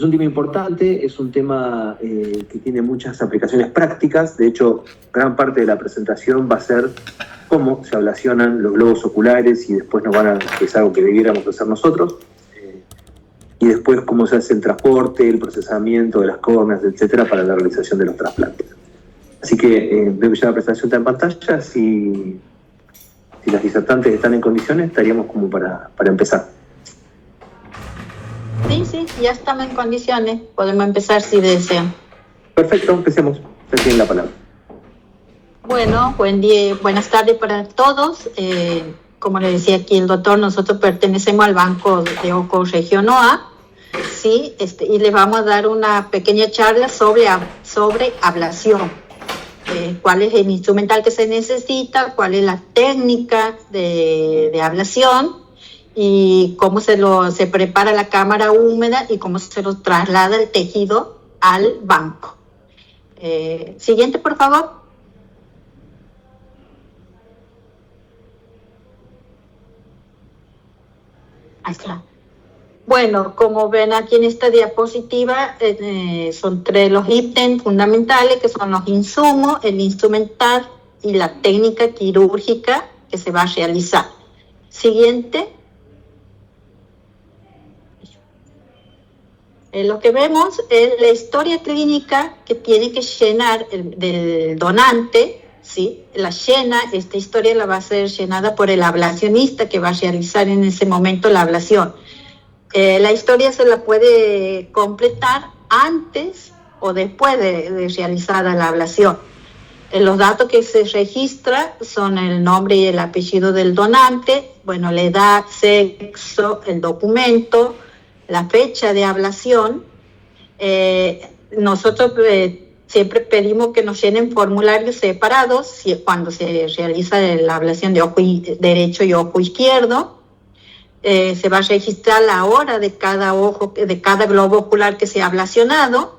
Es un tema importante, es un tema que tiene muchas aplicaciones prácticas. De hecho, gran parte de la presentación va a ser cómo se ablacionan los globos oculares y después que es algo que debiéramos hacer nosotros. Y después cómo se hace el transporte, el procesamiento de las córneas, etcétera, para la realización de los trasplantes. Así que veo que ya la presentación está en pantalla. Si las disertantes están en condiciones, estaríamos como para empezar. Sí, ya estamos en condiciones. Podemos empezar si desean. Perfecto, empecemos. Ya tienen la palabra. Bueno, buen día, buenas tardes para todos. Como le decía aquí el doctor, nosotros pertenecemos al Banco de Oco Región OA, ¿sí? Y les vamos a dar una pequeña charla sobre ablación. Cuál es el instrumental que se necesita, cuál es la técnica de ablación y cómo se prepara la cámara húmeda y cómo se lo traslada el tejido al banco. Siguiente, por favor. Ahí está. Bueno, como ven aquí en esta diapositiva, son tres los ítems fundamentales, que son los insumos, el instrumental y la técnica quirúrgica que se va a realizar. Siguiente. Lo que vemos es la historia clínica que tiene que llenar del donante, ¿sí? Esta historia la va a ser llenada por el ablacionista que va a realizar en ese momento la ablación. La historia se la puede completar antes o después de realizada la ablación. Los datos que se registra son el nombre y el apellido del donante, bueno, la edad, sexo, el documento, la fecha de ablación. Nosotros siempre pedimos que nos llenen formularios separados cuando se realiza la ablación de ojo derecho y ojo izquierdo. Se va a registrar la hora de cada ojo, de cada globo ocular que se ha ablacionado.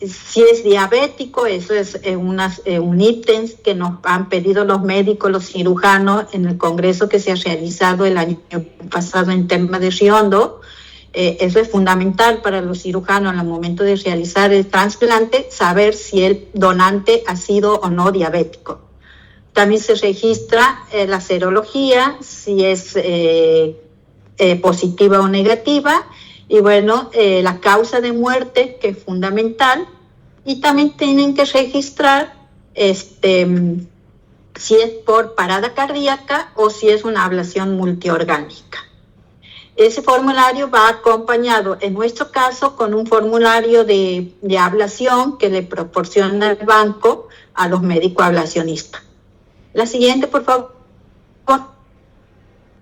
Si es diabético, eso es un ítem que nos han pedido los médicos, los cirujanos en el congreso que se ha realizado el año pasado en Termas de Riondo. Eso es fundamental para los cirujanos al momento de realizar el trasplante, saber si el donante ha sido o no diabético. También se registra la serología, si es positiva o negativa, y bueno, la causa de muerte, que es fundamental, y también tienen que registrar si es por parada cardíaca o si es una ablación multiorgánica. Ese formulario va acompañado, en nuestro caso, con un formulario de ablación que le proporciona el banco a los médicos ablacionistas. La siguiente, por favor.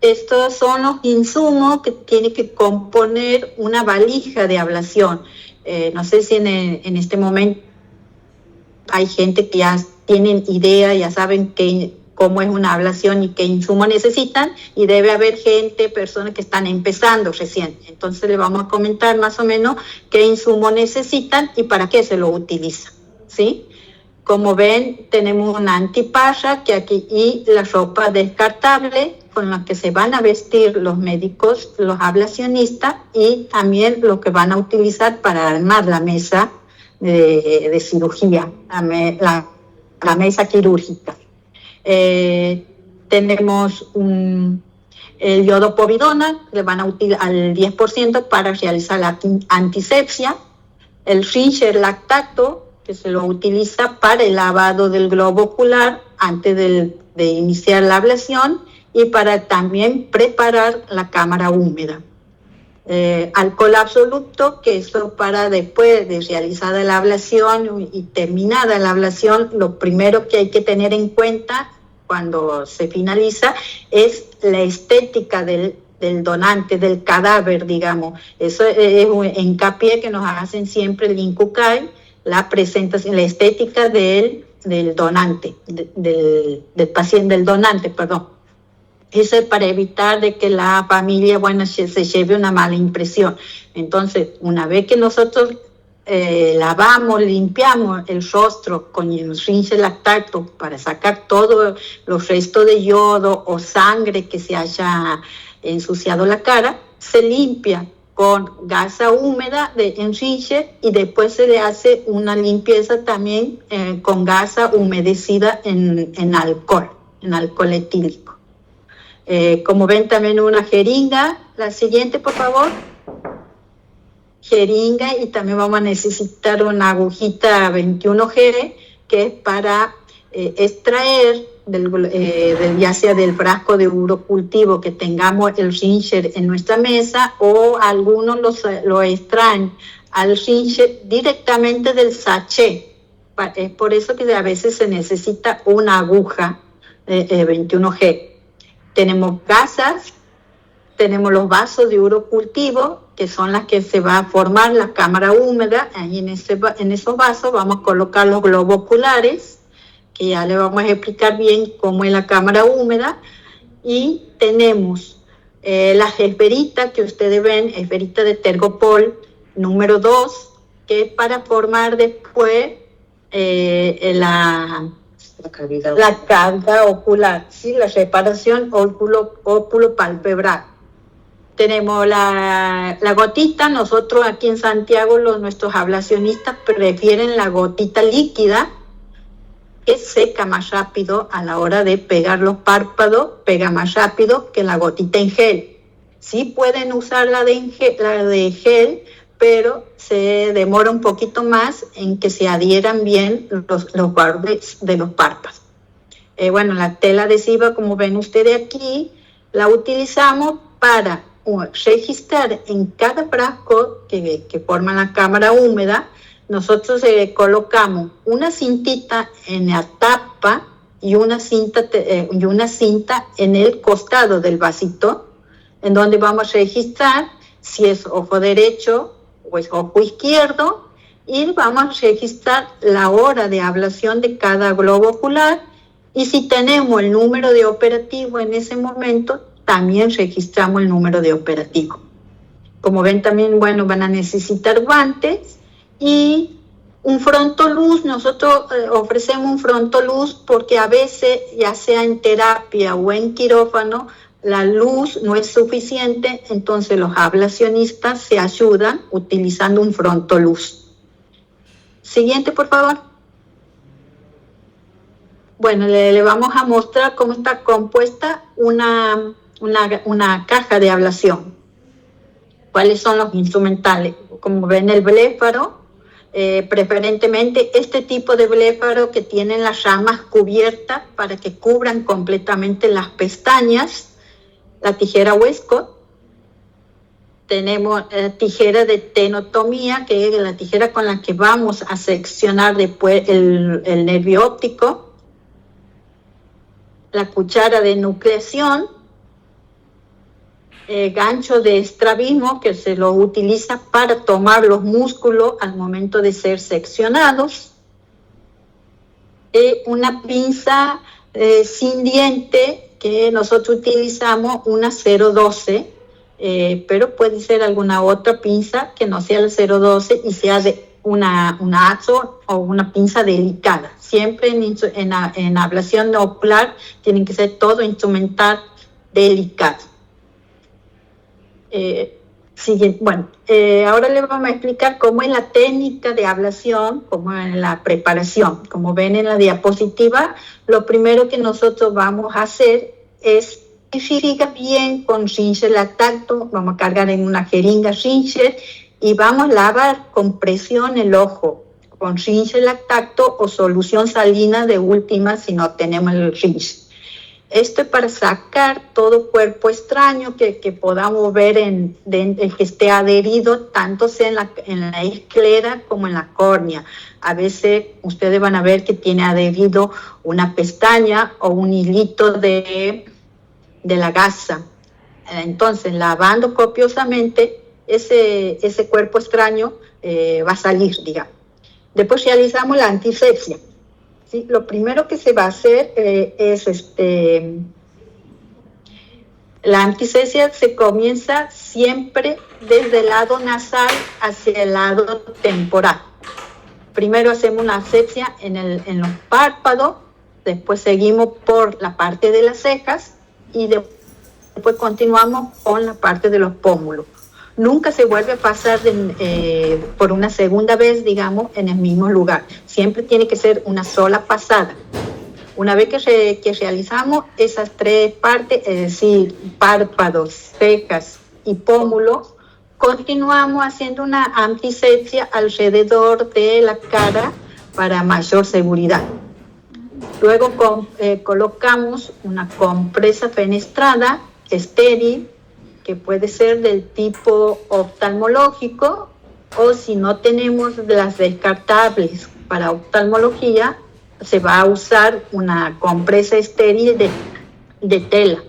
Estos son los insumos que tiene que componer una valija de ablación. No sé si en este momento hay gente que ya tienen idea, ya saben cómo es una ablación y qué insumos necesitan, y debe haber personas que están empezando recién. Entonces le vamos a comentar más o menos qué insumos necesitan y para qué se lo utilizan, ¿sí? Como ven, tenemos una antiparra y la ropa descartable con la que se van a vestir los médicos, los ablacionistas, y también lo que van a utilizar para armar la mesa de cirugía, la mesa quirúrgica. Tenemos el iodopovidona, le van a utilizar al 10% para realizar la antisepsia, el Ringer lactato, que se lo utiliza para el lavado del globo ocular antes de iniciar la ablación y para también preparar la cámara húmeda. Alcohol absoluto, que eso para después de realizada la ablación y terminada la ablación, lo primero que hay que tener en cuenta cuando se finaliza es la estética del donante, del cadáver, digamos. Eso es un hincapié que nos hacen siempre el INCUCAI, la presentación, la estética del donante, del paciente, del donante, perdón. Eso es para evitar de que la familia, bueno, se lleve una mala impresión. Entonces, una vez que nosotros lavamos, limpiamos el rostro con el Ringer lactato para sacar todos los restos de yodo o sangre que se haya ensuciado la cara, se limpia con gasa húmeda en Rincher y después se le hace una limpieza también con gasa humedecida en alcohol etílico. Como ven también una jeringa, la siguiente por favor, jeringa, y también vamos a necesitar una agujita 21G que es para extraer ya sea del frasco de urocultivo que tengamos el Rincher en nuestra mesa, o algunos lo extraen al Rincher directamente del sachet. Es por eso que a veces se necesita una aguja 21G. Tenemos gasas, tenemos los vasos de urocultivo, que son las que se va a formar la cámara húmeda. Ahí en esos vasos vamos a colocar los globos oculares, que ya le vamos a explicar bien cómo es la cámara húmeda. Y tenemos las esferitas que ustedes ven, esferita de Tergopol número 2, que es para formar después la carga ocular, ¿sí? La reparación óculo-palpebral. Tenemos la gotita. Nosotros aquí en Santiago, nuestros ablacionistas prefieren la gotita líquida, que seca más rápido a la hora de pegar los párpados, pega más rápido que la gotita en gel. Sí pueden usar la de gel, pero se demora un poquito más en que se adhieran bien los bordes de los párpados. Bueno, la tela adhesiva, como ven ustedes aquí, la utilizamos para registrar en cada frasco que forma la cámara húmeda. Nosotros colocamos una cintita en la tapa y una cinta en el costado del vasito, en donde vamos a registrar si es ojo derecho o es ojo izquierdo, y vamos a registrar la hora de ablación de cada globo ocular, y si tenemos el número de operativo en ese momento, también registramos el número de operativo. Como ven también, bueno, van a necesitar guantes y un frontoluz. Nosotros ofrecemos un frontoluz porque a veces, ya sea en terapia o en quirófano, la luz no es suficiente, entonces los ablacionistas se ayudan utilizando un frontoluz. Siguiente, por favor. Bueno, le vamos a mostrar cómo está compuesta una caja de ablación. ¿Cuáles son los instrumentales? Como ven, el bléfaro, preferentemente este tipo de bléfaro que tienen las ramas cubiertas para que cubran completamente las pestañas. La tijera Westcott. Tenemos tijera de tenotomía, que es la tijera con la que vamos a seccionar después el nervio óptico. La cuchara de nucleación, gancho de estrabismo, que se lo utiliza para tomar los músculos al momento de ser seccionados. Una pinza sin diente, que nosotros utilizamos una 012, pero puede ser alguna otra pinza que no sea la 012 y sea de una Axor o una pinza delicada. Siempre en ablación ocular tienen que ser todo instrumental delicado. Ahora les vamos a explicar cómo es la técnica de ablación, cómo es la preparación. Como ven en la diapositiva, lo primero que nosotros vamos a hacer es verificar bien con Rincher lactato. Vamos a cargar en una jeringa Rincher y vamos a lavar con presión el ojo con Rincher lactato o solución salina de última si no tenemos el Rincher. Esto es para sacar todo cuerpo extraño que podamos ver el que esté adherido, tanto sea en la esclera como en la córnea. A veces ustedes van a ver que tiene adherido una pestaña o un hilito de la gasa. Entonces, lavando copiosamente, ese cuerpo extraño va a salir, digamos. Después realizamos la antisepsia. ¿Sí? Lo primero que se va a hacer es la antisepsia se comienza siempre desde el lado nasal hacia el lado temporal. Primero hacemos una asepsia en los párpados, después seguimos por la parte de las cejas y después continuamos con la parte de los pómulos. nunca se vuelve a pasar por una segunda vez, digamos, en el mismo lugar. Siempre tiene que ser una sola pasada. Una vez que realizamos esas 3 partes, es decir, párpados, cejas y pómulos, continuamos haciendo una antisepsia alrededor de la cara para mayor seguridad. Luego colocamos una compresa fenestrada estéril, que puede ser del tipo oftalmológico, o si no tenemos las descartables para oftalmología, se va a usar una compresa estéril de tela.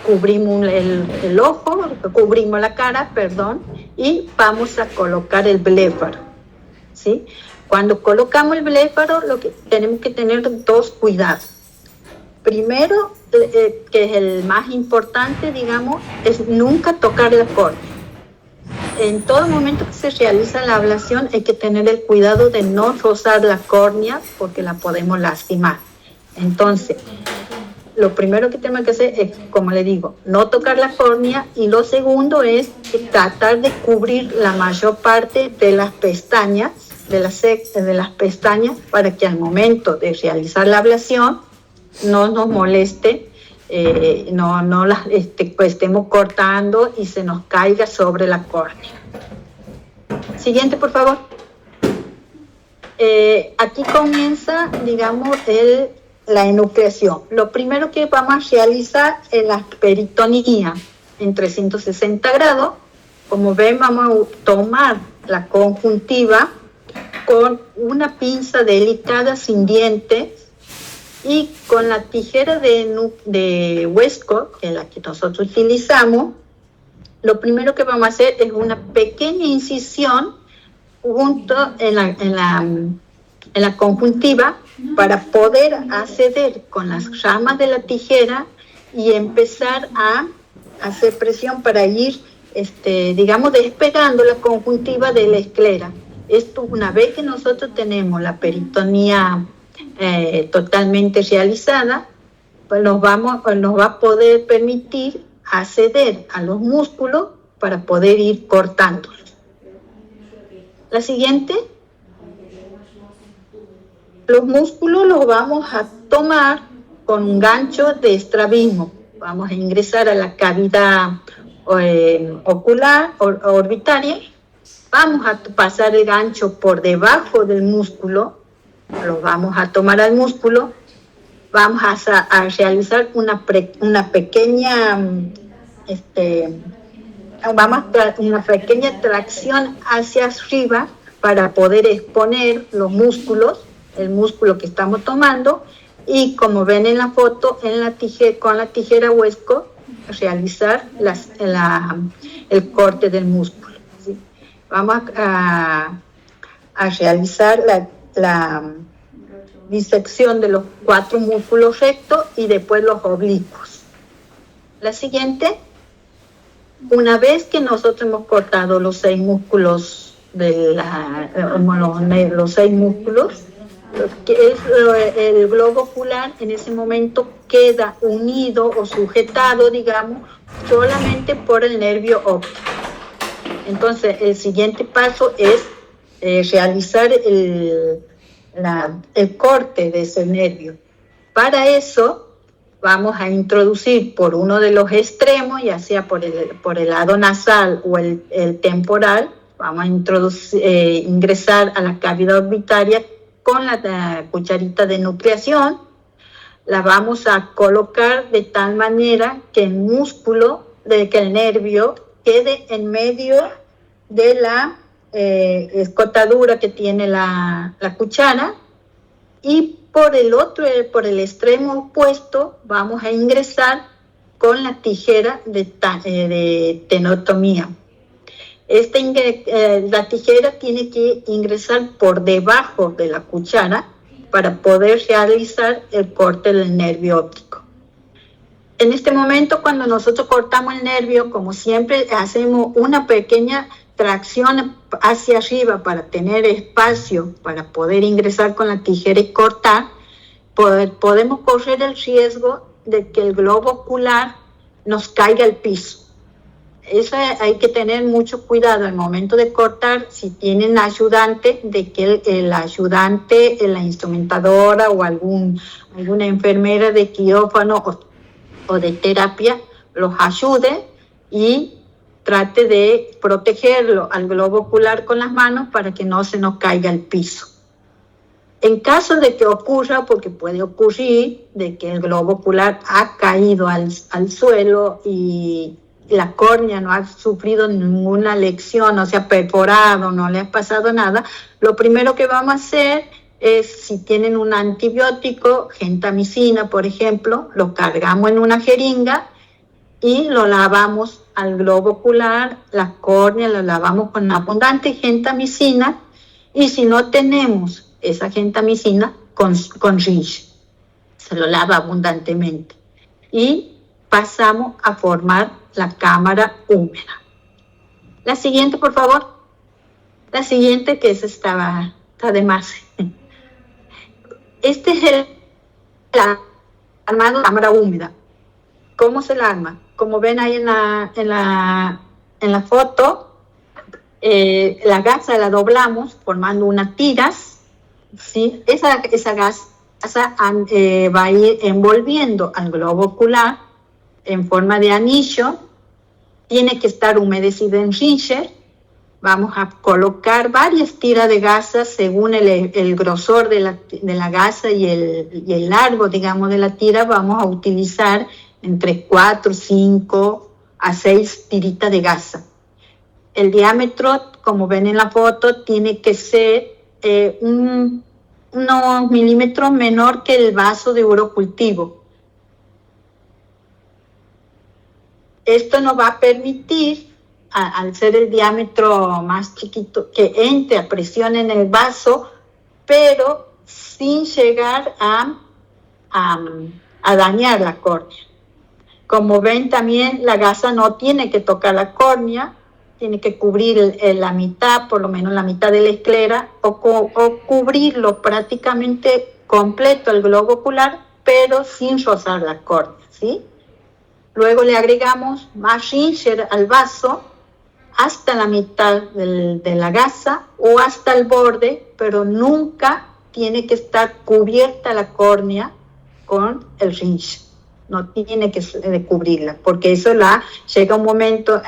Cubrimos el ojo, cubrimos la cara, y vamos a colocar el bléfaro, ¿sí? Cuando colocamos el bléfaro, lo que tenemos que tener 2 cuidados. Primero, que es el más importante, digamos, es nunca tocar la córnea. En todo momento que se realiza la ablación hay que tener el cuidado de no rozar la córnea porque la podemos lastimar. Entonces, lo primero que tenemos que hacer es, como le digo, no tocar la córnea, y lo segundo es tratar de cubrir la mayor parte de las pestañas, de las pestañas, para que al momento de realizar la ablación no nos moleste, no las pues estemos cortando y se nos caiga sobre la córnea. Siguiente, por favor. Aquí comienza, digamos, la enucleación. Lo primero que vamos a realizar es la peritonía en 360 grados. Como ven, vamos a tomar la conjuntiva con una pinza delicada sin dientes, y con la tijera de Westcott, que es la que nosotros utilizamos, lo primero que vamos a hacer es una pequeña incisión junto en la conjuntiva para poder acceder con las ramas de la tijera y empezar a hacer presión para ir, digamos, despegando la conjuntiva de la esclera. Esto, una vez que nosotros tenemos la peritonía totalmente realizada, pues nos va a poder permitir acceder a los músculos para poder ir cortándolos. La siguiente. Los músculos los vamos a tomar con un gancho de estrabismo. Vamos a ingresar a la cavidad ocular, orbitaria. Vamos a pasar el gancho por debajo del músculo. Lo vamos a tomar al músculo. Vamos a realizar una pequeña una pequeña tracción hacia arriba para poder exponer los músculos, el músculo que estamos tomando, y como ven en la foto, con la tijera Westcott, realizar el corte del músculo, ¿sí? Vamos a realizar la disección de los 4 músculos rectos y después los oblicuos. La siguiente. Una vez que nosotros hemos cortado los 6 músculos los 6 músculos, que es el globo ocular, en ese momento queda unido o sujetado, digamos, solamente por el nervio óptico. Entonces, el siguiente paso es realizar el corte de ese nervio. Para eso, vamos a introducir por uno de los extremos, ya sea por el lado nasal o el temporal, vamos a ingresar a la cavidad orbitaria con la cucharita de nucleación. La vamos a colocar de tal manera que el nervio quede en medio de la escotadura que tiene la cuchara, y por el extremo opuesto vamos a ingresar con la tijera de tenotomía. La tijera tiene que ingresar por debajo de la cuchara para poder realizar el corte del nervio óptico. En este momento, cuando nosotros cortamos el nervio, como siempre, hacemos una pequeña tracción hacia arriba para tener espacio para poder ingresar con la tijera y cortar. Podemos correr el riesgo de que el globo ocular nos caiga al piso. Eso hay que tener mucho cuidado al momento de cortar, si tienen ayudante, de que el ayudante, la instrumentadora o alguna enfermera de quirófano o de terapia los ayude y trate de protegerlo al globo ocular con las manos para que no se nos caiga al piso. En caso de que ocurra, porque puede ocurrir, de que el globo ocular ha caído al suelo y la córnea no ha sufrido ninguna lesión, no se ha perforado, no le ha pasado nada, lo primero que vamos a hacer es, si tienen un antibiótico, gentamicina, por ejemplo, lo cargamos en una jeringa y lo lavamos al globo ocular, la córnea, lo lavamos con abundante gentamicina, y si no tenemos esa gentamicina, con rinse, se lo lava abundantemente y pasamos a formar la cámara húmeda. La siguiente, por favor. La siguiente, que esa está de más. Este es el armado de cámara húmeda. ¿Cómo se la arma? Como ven ahí en la foto, la gasa la doblamos formando unas tiras, ¿sí? Esa gasa va a ir envolviendo al globo ocular en forma de anillo. Tiene que estar humedecida en rinse. Vamos a colocar varias tiras de gasa según el grosor de la gasa y el largo, digamos, de la tira. Vamos a utilizar entre 4, 5 a 6 tiritas de gasa. El diámetro, como ven en la foto, tiene que ser unos milímetros menor que el vaso de urocultivo. Esto nos va a permitir, al ser el diámetro más chiquito, que entre a presión en el vaso, pero sin llegar a dañar la córnea. Como ven también, la gasa no tiene que tocar la córnea, tiene que cubrir la mitad, por lo menos la mitad de la esclera, o cubrirlo prácticamente completo el globo ocular, pero sin rozar la córnea, ¿sí? Luego le agregamos más rinse al vaso hasta la mitad de la gasa o hasta el borde, pero nunca tiene que estar cubierta la córnea con el rinse. No tiene que cubrirla, porque eso llega un momento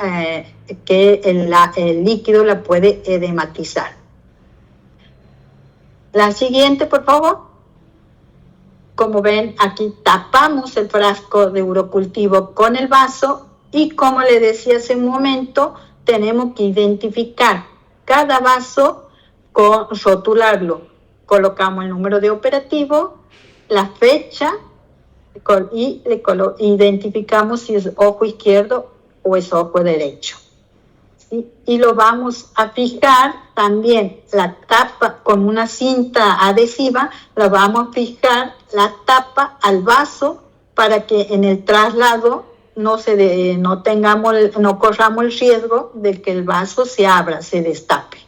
que el líquido la puede edematizar. La siguiente, por favor. Como ven, aquí tapamos el frasco de urocultivo con el vaso y, como le decía hace un momento, tenemos que identificar cada vaso, rotularlo. Colocamos el número de operativo, la fecha y identificamos si es ojo izquierdo o es ojo derecho. ¿Sí? Y lo vamos a fijar también, la tapa con una cinta adhesiva, la vamos a fijar la tapa al vaso para que en el traslado no corramos el riesgo de que el vaso se abra, se destape.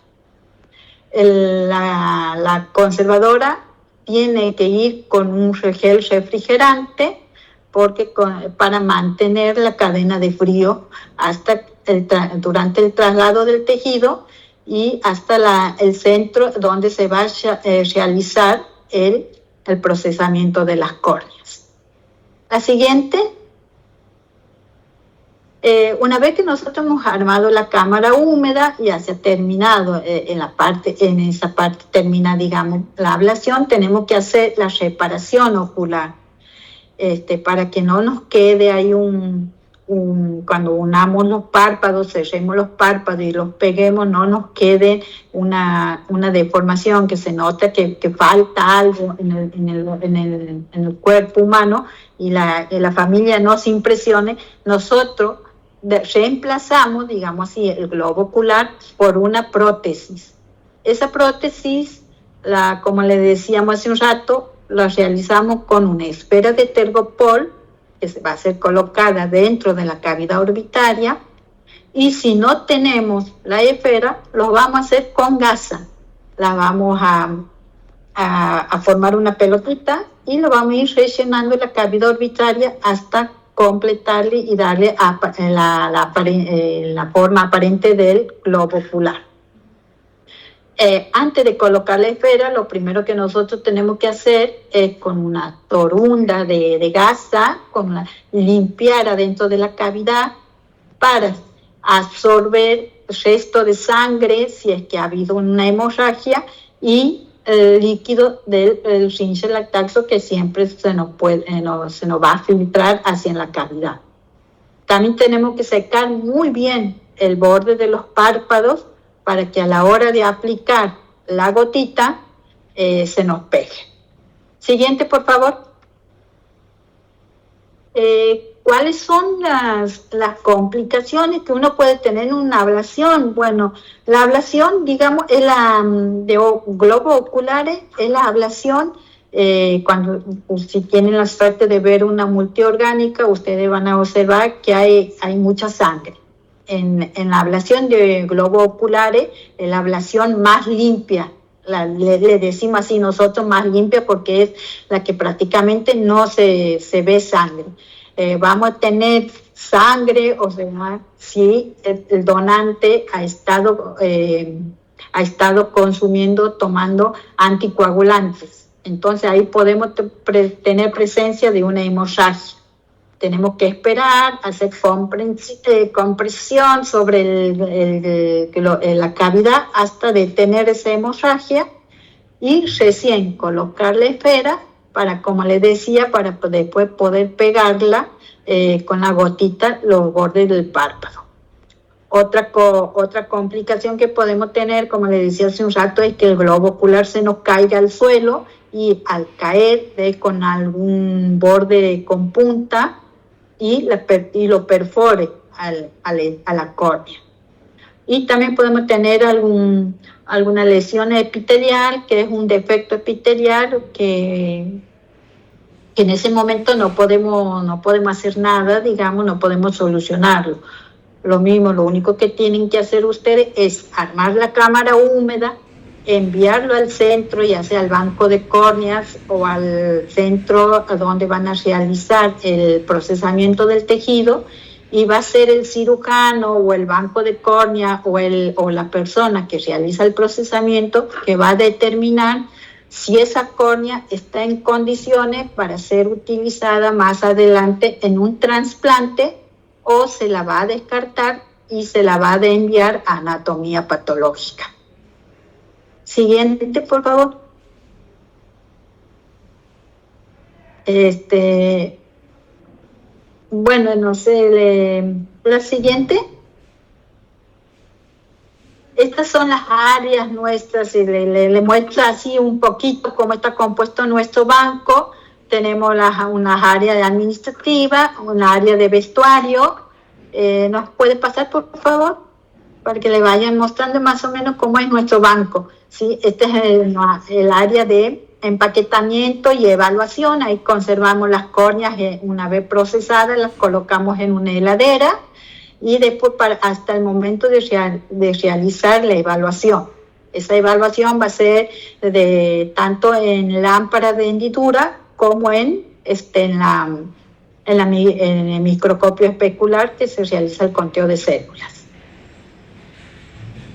La conservadora tiene que ir con un gel refrigerante para mantener la cadena de frío durante el traslado del tejido y hasta el centro donde se va a realizar el procesamiento de las córneas. La siguiente. Una vez que nosotros hemos armado la cámara húmeda, ya se ha terminado en esa parte termina, digamos, la ablación, tenemos que hacer la reparación ocular, para que no nos quede ahí cuando unamos los párpados, cerremos los párpados y los peguemos, no nos quede una deformación, que se nota que falta algo en el cuerpo humano y la familia no se impresione. Nosotros reemplazamos, digamos así, el globo ocular por una prótesis. Esa prótesis, como le decíamos hace un rato, la realizamos con una esfera de tergopol que va a ser colocada dentro de la cavidad orbitaria, y si no tenemos la esfera, lo vamos a hacer con gasa. La vamos a formar una pelotita y lo vamos a ir rellenando la cavidad orbitaria hasta completarle y darle la forma aparente del globo ocular. Antes de colocar la esfera, lo primero que nosotros tenemos que hacer es con una torunda de gasa, limpiar adentro de la cavidad para absorber el resto de sangre si es que ha habido una hemorragia y el líquido del rinche lactato que siempre se nos va a filtrar hacia la cavidad. También tenemos que secar muy bien el borde de los párpados para que a la hora de aplicar la gotita se nos pegue. Siguiente, por favor. ¿Cuáles son las complicaciones que uno puede tener en una ablación? Bueno, la ablación, digamos, es de globos oculares, es la ablación. Si tienen la suerte de ver una multiorgánica, ustedes van a observar que hay mucha sangre. En la ablación de globos oculares, es la ablación más limpia. Le decimos así nosotros, más limpia, porque es la que prácticamente no se ve sangre. Vamos a tener sangre, o sea, si el donante ha estado tomando anticoagulantes. Entonces ahí podemos tener presencia de una hemorragia. Tenemos que esperar, hacer compresión sobre la cavidad hasta detener esa hemorragia y recién colocar la esfera para, como les decía, para después poder pegarla con la gotita los bordes del párpado. Otra complicación que podemos tener, como les decía hace un rato, es que el globo ocular se nos caiga al suelo y al caer con algún borde con punta y lo perfore a la córnea. Y también podemos tener alguna lesión epitelial, que es un defecto epitelial que en ese momento no podemos hacer nada, digamos, no podemos solucionarlo. Lo único que tienen que hacer ustedes es armar la cámara húmeda, enviarlo al centro, ya sea al banco de córneas o al centro donde van a realizar el procesamiento del tejido, y va a ser el cirujano o el banco de córnea o la persona que realiza el procesamiento que va a determinar si esa córnea está en condiciones para ser utilizada más adelante en un trasplante, o se la va a descartar y se la va a enviar a anatomía patológica. Siguiente, por favor. Bueno, no sé, la siguiente. Estas son las áreas nuestras, y le muestro así un poquito cómo está compuesto nuestro banco. Tenemos unas áreas administrativas, una área de vestuario. ¿Nos puede pasar, por favor? Para que le vayan mostrando más o menos cómo es nuestro banco. ¿Sí? Este es el área de empaquetamiento y evaluación. Ahí conservamos las córneas una vez procesadas, las colocamos en una heladera y después hasta el momento de realizar la evaluación. Esa evaluación va a ser tanto en lámpara de hendidura como en el microscopio especular, que se realiza el conteo de células.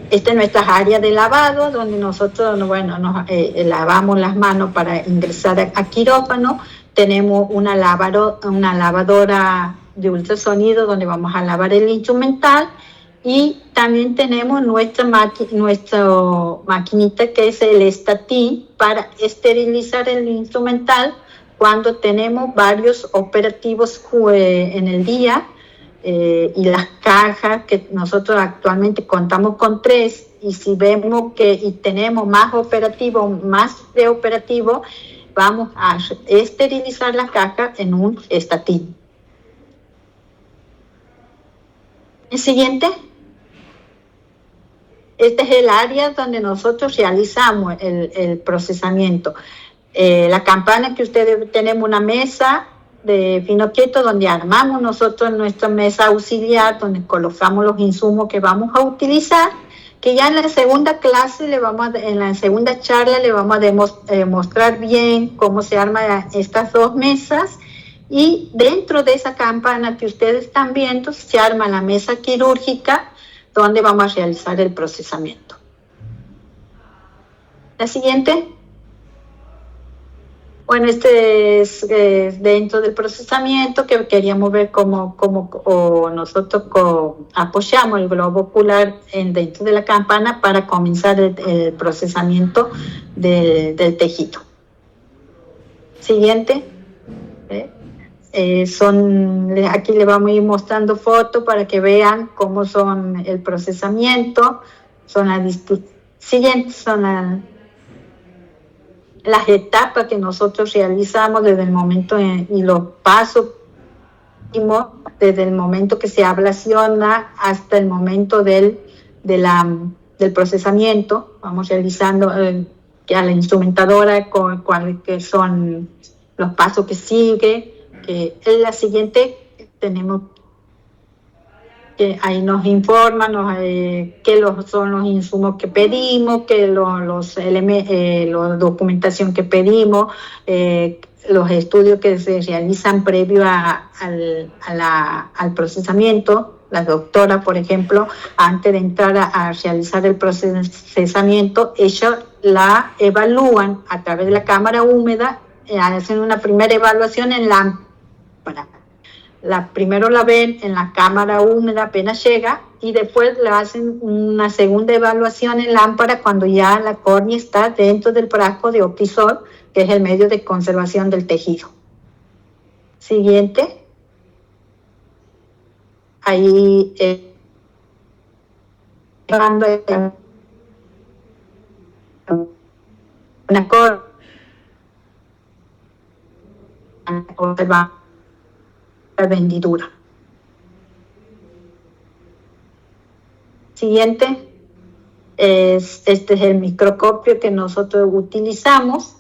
Esta es nuestra área de lavado, donde nosotros lavamos las manos para ingresar a quirófano. Tenemos una lavadora de ultrasonido donde vamos a lavar el instrumental, y también tenemos nuestra maquinita, que es el estatín, para esterilizar el instrumental cuando tenemos varios operativos en el día. Y las cajas, que nosotros actualmente contamos con 3, y si vemos y tenemos más preoperativo, vamos a esterilizar la caja en un estatín. El siguiente. Este es el área donde nosotros realizamos el procesamiento. La campana, que ustedes tenemos una mesa de finoquieto donde armamos nosotros nuestra mesa auxiliar, donde colocamos los insumos que vamos a utilizar, que ya en la segunda clase en la segunda charla le vamos a mostrar bien cómo se arman estas dos mesas, Y dentro de esa campana que ustedes están viendo se arma la mesa quirúrgica donde vamos a realizar el procesamiento. La siguiente. Bueno, este es dentro del procesamiento que queríamos ver cómo nosotros apoyamos el globo ocular dentro de la campana para comenzar el procesamiento del tejido. Siguiente. Aquí le vamos a ir mostrando fotos para que vean cómo son el procesamiento. Siguientes son las etapas que nosotros realizamos desde el momento y los pasos desde el momento que se ablaciona hasta el momento del procesamiento. Vamos realizando a la instrumentadora que son los pasos que sigue. En la siguiente tenemos que ahí nos informan qué son los insumos que pedimos, qué la documentación que pedimos, los estudios que se realizan previo al procesamiento. La doctora, por ejemplo, antes de entrar a realizar el procesamiento, ellos la evalúan a través de la cámara húmeda, hacen una primera evaluación en lámpara. Primero la ven en la cámara húmeda apenas llega y después le hacen una segunda evaluación en lámpara cuando ya la córnea está dentro del frasco de Optisol, que es el medio de conservación del tejido. Siguiente. Ahí una córnea la hendidura. Siguiente, este es el microscopio que nosotros utilizamos,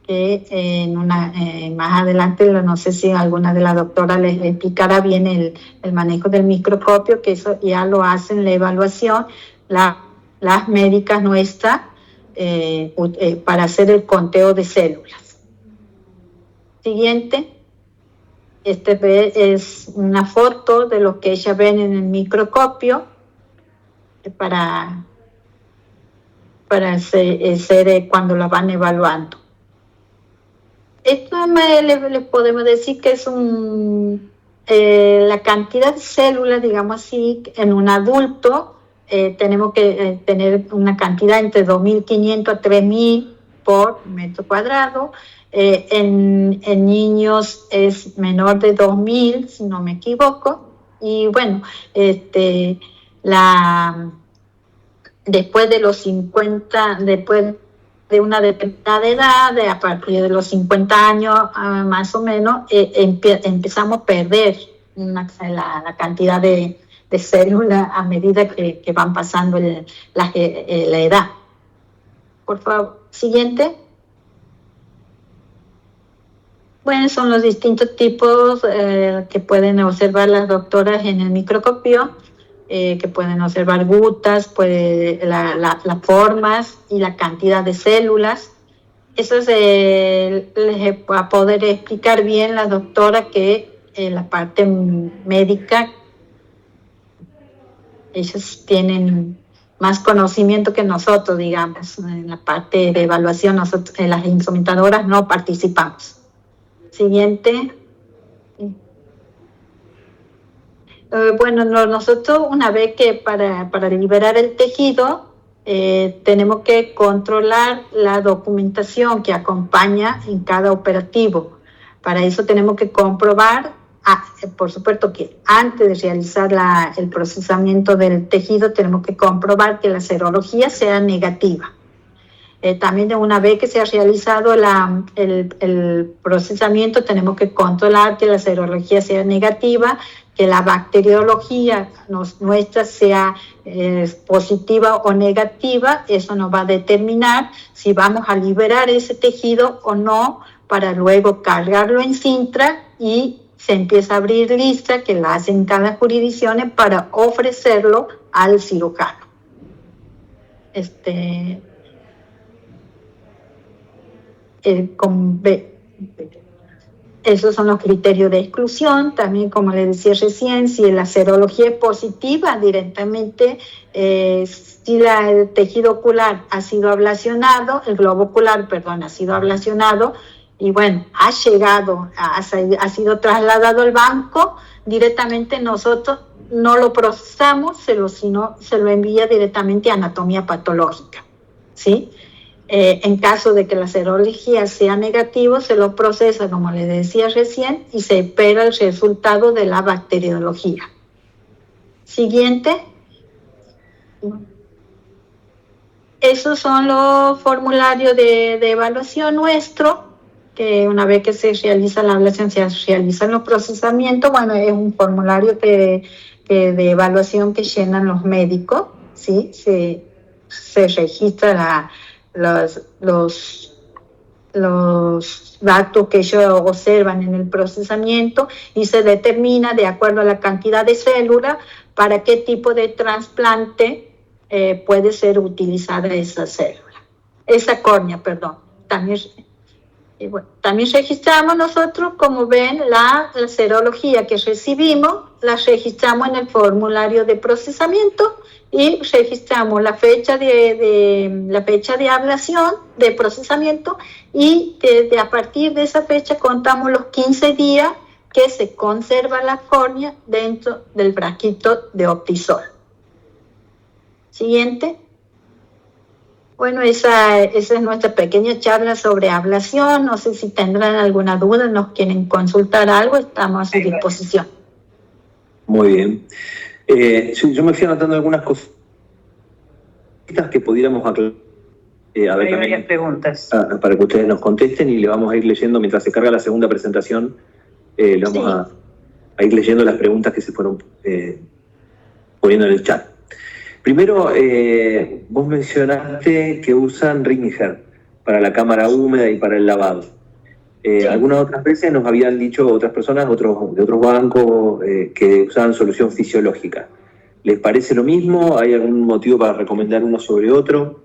que más adelante, no sé si alguna de las doctoras les explicará bien el manejo del microscopio, que eso ya lo hacen la evaluación, las médicas nuestras, para hacer el conteo de células. Siguiente. Es una foto de lo que ellas ven en el microscopio para hacer cuando la van evaluando. Esto le podemos decir que es la cantidad de células, digamos así, en un adulto tenemos que tener una cantidad entre 2.500 a 3.000 por metro cuadrado. En niños es menor de 2.000, si no me equivoco. Y bueno, después de los 50, después de una determinada edad, a partir de los 50 años más o menos, empezamos a perder la cantidad de células a medida que van pasando la edad. Por favor, siguiente. Bueno, son los distintos tipos que pueden observar las doctoras en el microscopio, que pueden observar gutas, las formas y la cantidad de células. Eso les va a poder explicar bien la doctora que la parte médica, ellos tienen más conocimiento que nosotros, digamos. En la parte de evaluación, nosotros, las instrumentadoras no participamos. Siguiente. Bueno, nosotros una vez que para liberar el tejido tenemos que controlar la documentación que acompaña en cada operativo. Para eso tenemos que comprobar, por supuesto que antes de realizar el procesamiento del tejido tenemos que comprobar que la serología sea negativa. También una vez que se ha realizado el procesamiento, tenemos que controlar que la serología sea negativa, que la bacteriología nuestra sea positiva o negativa. Eso nos va a determinar si vamos a liberar ese tejido o no, para luego cargarlo en Sintra y se empieza a abrir lista que la hacen cada jurisdicción para ofrecerlo al cirujano. esos son los criterios de exclusión. También, como les decía recién, si la serología es positiva directamente, si el tejido ocular ha sido ablacionado, el globo ocular, perdón, ha sido ablacionado, y bueno, ha sido trasladado al banco, directamente nosotros no lo procesamos, sino se lo envía directamente a anatomía patológica, ¿sí? En caso de que la serología sea negativa, se lo procesa, como les decía recién, y se espera el resultado de la bacteriología. Siguiente. Esos son los formularios de evaluación nuestro, que una vez que se realiza la ablación, se realizan los procesamientos. Bueno, es un formulario de evaluación que llenan los médicos, ¿sí? Se registra los datos que ellos observan en el procesamiento y se determina, de acuerdo a la cantidad de células, para qué tipo de trasplante puede ser utilizada esa córnea, perdón. También registramos nosotros, como ven, la serología que recibimos, la registramos en el formulario de procesamiento y registramos la fecha de ablación, de procesamiento, y a partir de esa fecha contamos los 15 días que se conserva la córnea dentro del braquito de Optisol. Siguiente. Bueno, esa es nuestra pequeña charla sobre ablación. No sé si tendrán alguna duda, nos quieren consultar algo, estamos a su disposición. Muy bien. Yo me fui anotando algunas cosas que pudiéramos aclarar. Hay varias preguntas. Para que ustedes nos contesten y le vamos a ir leyendo mientras se carga la segunda presentación. Le vamos a ir leyendo las preguntas que se fueron poniendo en el chat. Primero, vos mencionaste que usan Ringier para la cámara húmeda y para el lavado. Sí. Algunas otras veces nos habían dicho otras personas de otros bancos que usaban solución fisiológica. ¿Les parece lo mismo? ¿Hay algún motivo para recomendar uno sobre otro?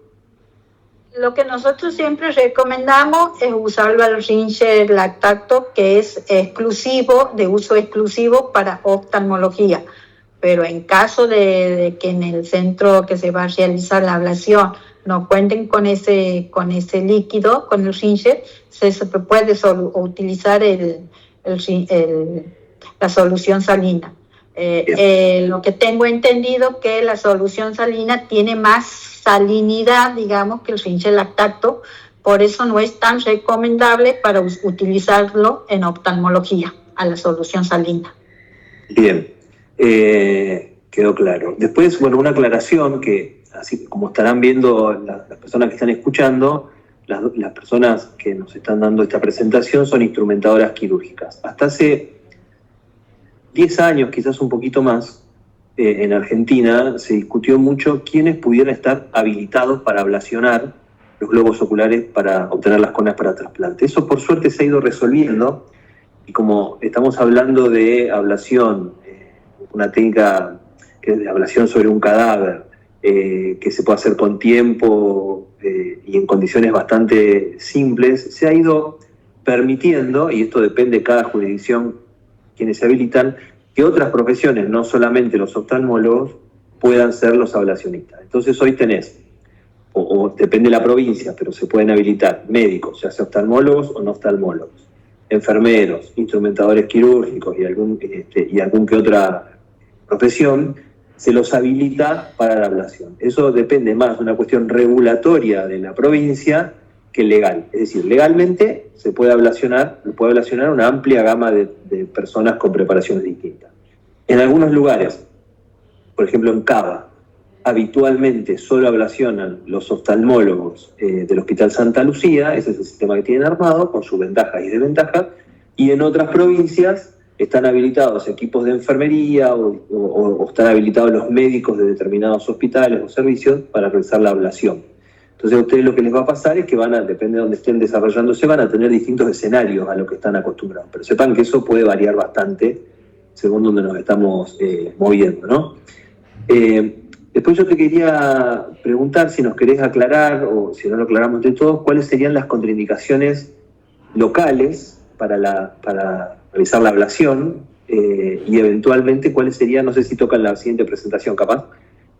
Lo que nosotros siempre recomendamos es usar el Ringier Lactato, que es de uso exclusivo para oftalmología. Pero en caso de que en el centro que se va a realizar la ablación no cuenten con ese líquido, con el Ringier, se puede utilizar la solución salina. Lo que tengo entendido que la solución salina tiene más salinidad, digamos, que el Ringier Lactato, por eso no es tan recomendable para utilizarlo en oftalmología, a la solución salina. Bien. Quedó claro. Después, bueno, una aclaración que, así como estarán viendo las personas que están escuchando, las personas que nos están dando esta presentación son instrumentadoras quirúrgicas. Hasta hace 10 años, quizás un poquito más, en Argentina se discutió mucho quiénes pudieran estar habilitados para ablacionar los globos oculares para obtener las córneas para trasplante. Eso, por suerte, se ha ido resolviendo, y como estamos hablando de ablación, una técnica que es de ablación sobre un cadáver, que se puede hacer con tiempo y en condiciones bastante simples, se ha ido permitiendo, y esto depende de cada jurisdicción quienes se habilitan, que otras profesiones, no solamente los oftalmólogos, puedan ser los ablacionistas. Entonces hoy tenés, o depende de la provincia, pero se pueden habilitar médicos, ya sea oftalmólogos o no oftalmólogos, enfermeros, instrumentadores quirúrgicos y algún que otra profesión, se los habilita para la ablación. Eso depende más de una cuestión regulatoria de la provincia que legal. Es decir, legalmente se puede ablacionar una amplia gama de personas con preparaciones distintas. En algunos lugares, por ejemplo en Cava, habitualmente solo ablacionan los oftalmólogos del Hospital Santa Lucía, ese es el sistema que tienen armado, con sus ventajas y desventajas, y en otras provincias están habilitados equipos de enfermería o están habilitados los médicos de determinados hospitales o servicios para realizar la ablación. Entonces a ustedes lo que les va a pasar es que depende de donde estén desarrollándose, van a tener distintos escenarios a lo que están acostumbrados. Pero sepan que eso puede variar bastante según donde nos estamos moviendo, ¿no? Después yo te quería preguntar si nos querés aclarar, o si no lo aclaramos de todos, cuáles serían las contraindicaciones locales para realizar la ablación y eventualmente cuáles serían, no sé si toca en la siguiente presentación capaz,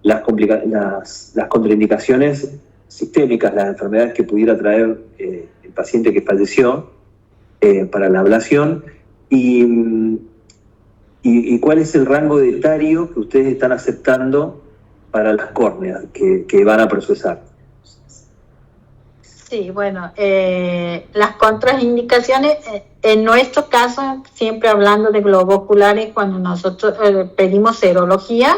las contraindicaciones sistémicas, las enfermedades que pudiera traer el paciente que falleció para la ablación y cuál es el rango de etario que ustedes están aceptando para las córneas que van a procesar. Sí, bueno, las contraindicaciones, en nuestro caso, siempre hablando de globos oculares, cuando nosotros pedimos serología,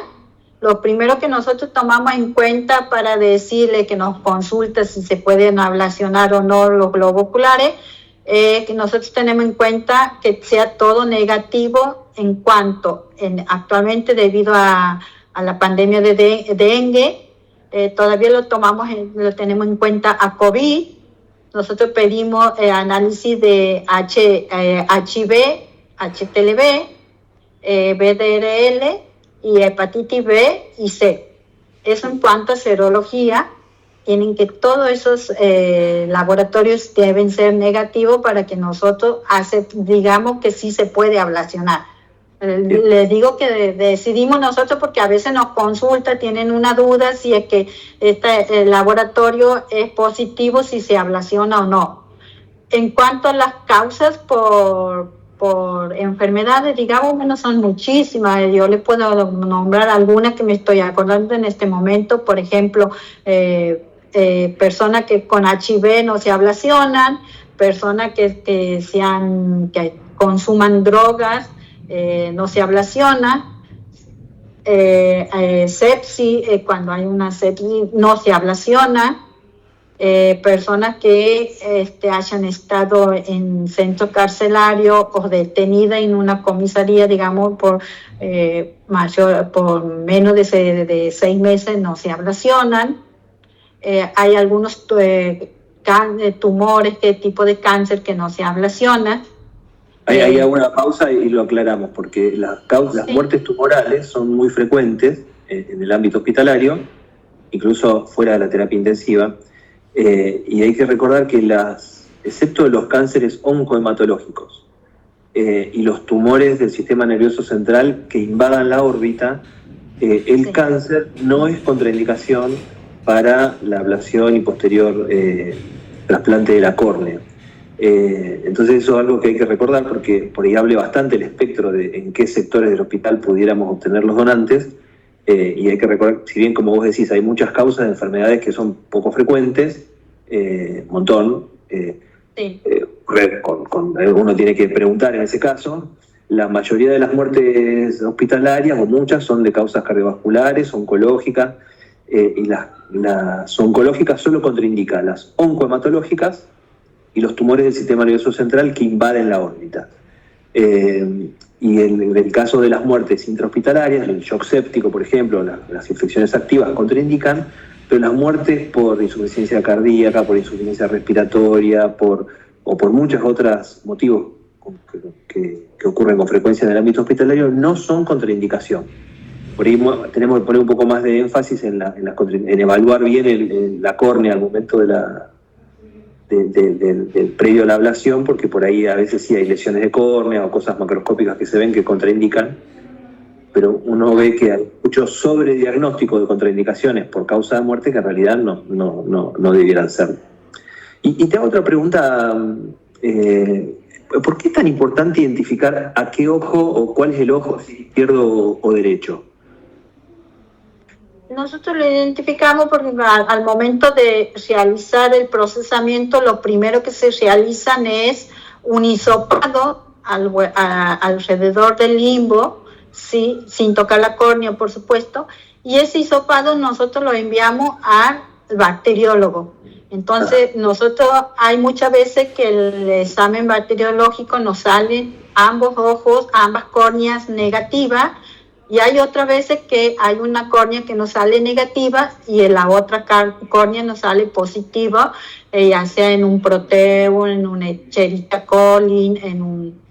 lo primero que nosotros tomamos en cuenta para decirle que nos consulte si se pueden ablacionar o no los globos oculares, que nosotros tenemos en cuenta que sea todo negativo en cuanto, actualmente debido a la pandemia de dengue, todavía lo tenemos en cuenta a COVID. Nosotros pedimos análisis de HIV, HTLV, VDRL y hepatitis B y C. Eso en cuanto a serología, tienen que todos esos laboratorios deben ser negativos para que nosotros digamos que sí se puede ablacionar. Les digo que decidimos nosotros porque a veces nos consulta, tienen una duda si es que el laboratorio es positivo, si se ablaciona o no. En cuanto a las causas por enfermedades, digamos, bueno, son muchísimas. Yo les puedo nombrar algunas que me estoy acordando en este momento. Por ejemplo, personas que con HIV no se ablacionan, personas que consuman drogas, no se ablaciona, sepsis, cuando hay una sepsis no se ablaciona, personas que hayan estado en centro carcelario o detenida en una comisaría, digamos, por menos de 6 meses no se ablacionan. Hay algunos tumores, qué tipo de cáncer que no se ablacionan. Hay una pausa y lo aclaramos, porque las muertes tumorales son muy frecuentes en el ámbito hospitalario, incluso fuera de la terapia intensiva, y hay que recordar que excepto los cánceres oncohematológicos y los tumores del sistema nervioso central que invadan la órbita, el cáncer no es contraindicación para la ablación y posterior trasplante de la córnea. Entonces eso es algo que hay que recordar porque por ahí hable bastante el espectro de en qué sectores del hospital pudiéramos obtener los donantes y hay que recordar, si bien como vos decís hay muchas causas de enfermedades que son poco frecuentes, montón, uno tiene que preguntar en ese caso, la mayoría de las muertes hospitalarias o muchas son de causas cardiovasculares, oncológicas y las oncológicas solo contraindican las oncohematológicas y los tumores del sistema nervioso central que invaden la órbita. Y en el caso de las muertes intrahospitalarias, el shock séptico, por ejemplo, las infecciones activas contraindican, pero las muertes por insuficiencia cardíaca, por insuficiencia respiratoria, o por muchos otros motivos que ocurren con frecuencia en el ámbito hospitalario, no son contraindicación. Por ahí tenemos que poner un poco más de énfasis en evaluar bien la córnea al momento del previo a la ablación, porque por ahí a veces sí hay lesiones de córnea o cosas macroscópicas que se ven que contraindican, pero uno ve que hay mucho sobrediagnóstico de contraindicaciones por causa de muerte que en realidad no debieran ser. Y te hago otra pregunta, ¿por qué es tan importante identificar a qué ojo o cuál es el ojo, si izquierdo o derecho? Nosotros lo identificamos porque al momento de realizar el procesamiento, lo primero que se realizan es un hisopado alrededor del limbo, ¿sí? Sin tocar la córnea, por supuesto, y ese hisopado nosotros lo enviamos al bacteriólogo. Entonces, hay muchas veces que el examen bacteriológico nos salen ambos ojos, ambas córneas negativas, y hay otras veces que hay una córnea que nos sale negativa y la otra córnea nos sale positiva, ya sea en un proteo, en un Escherichia coli, en un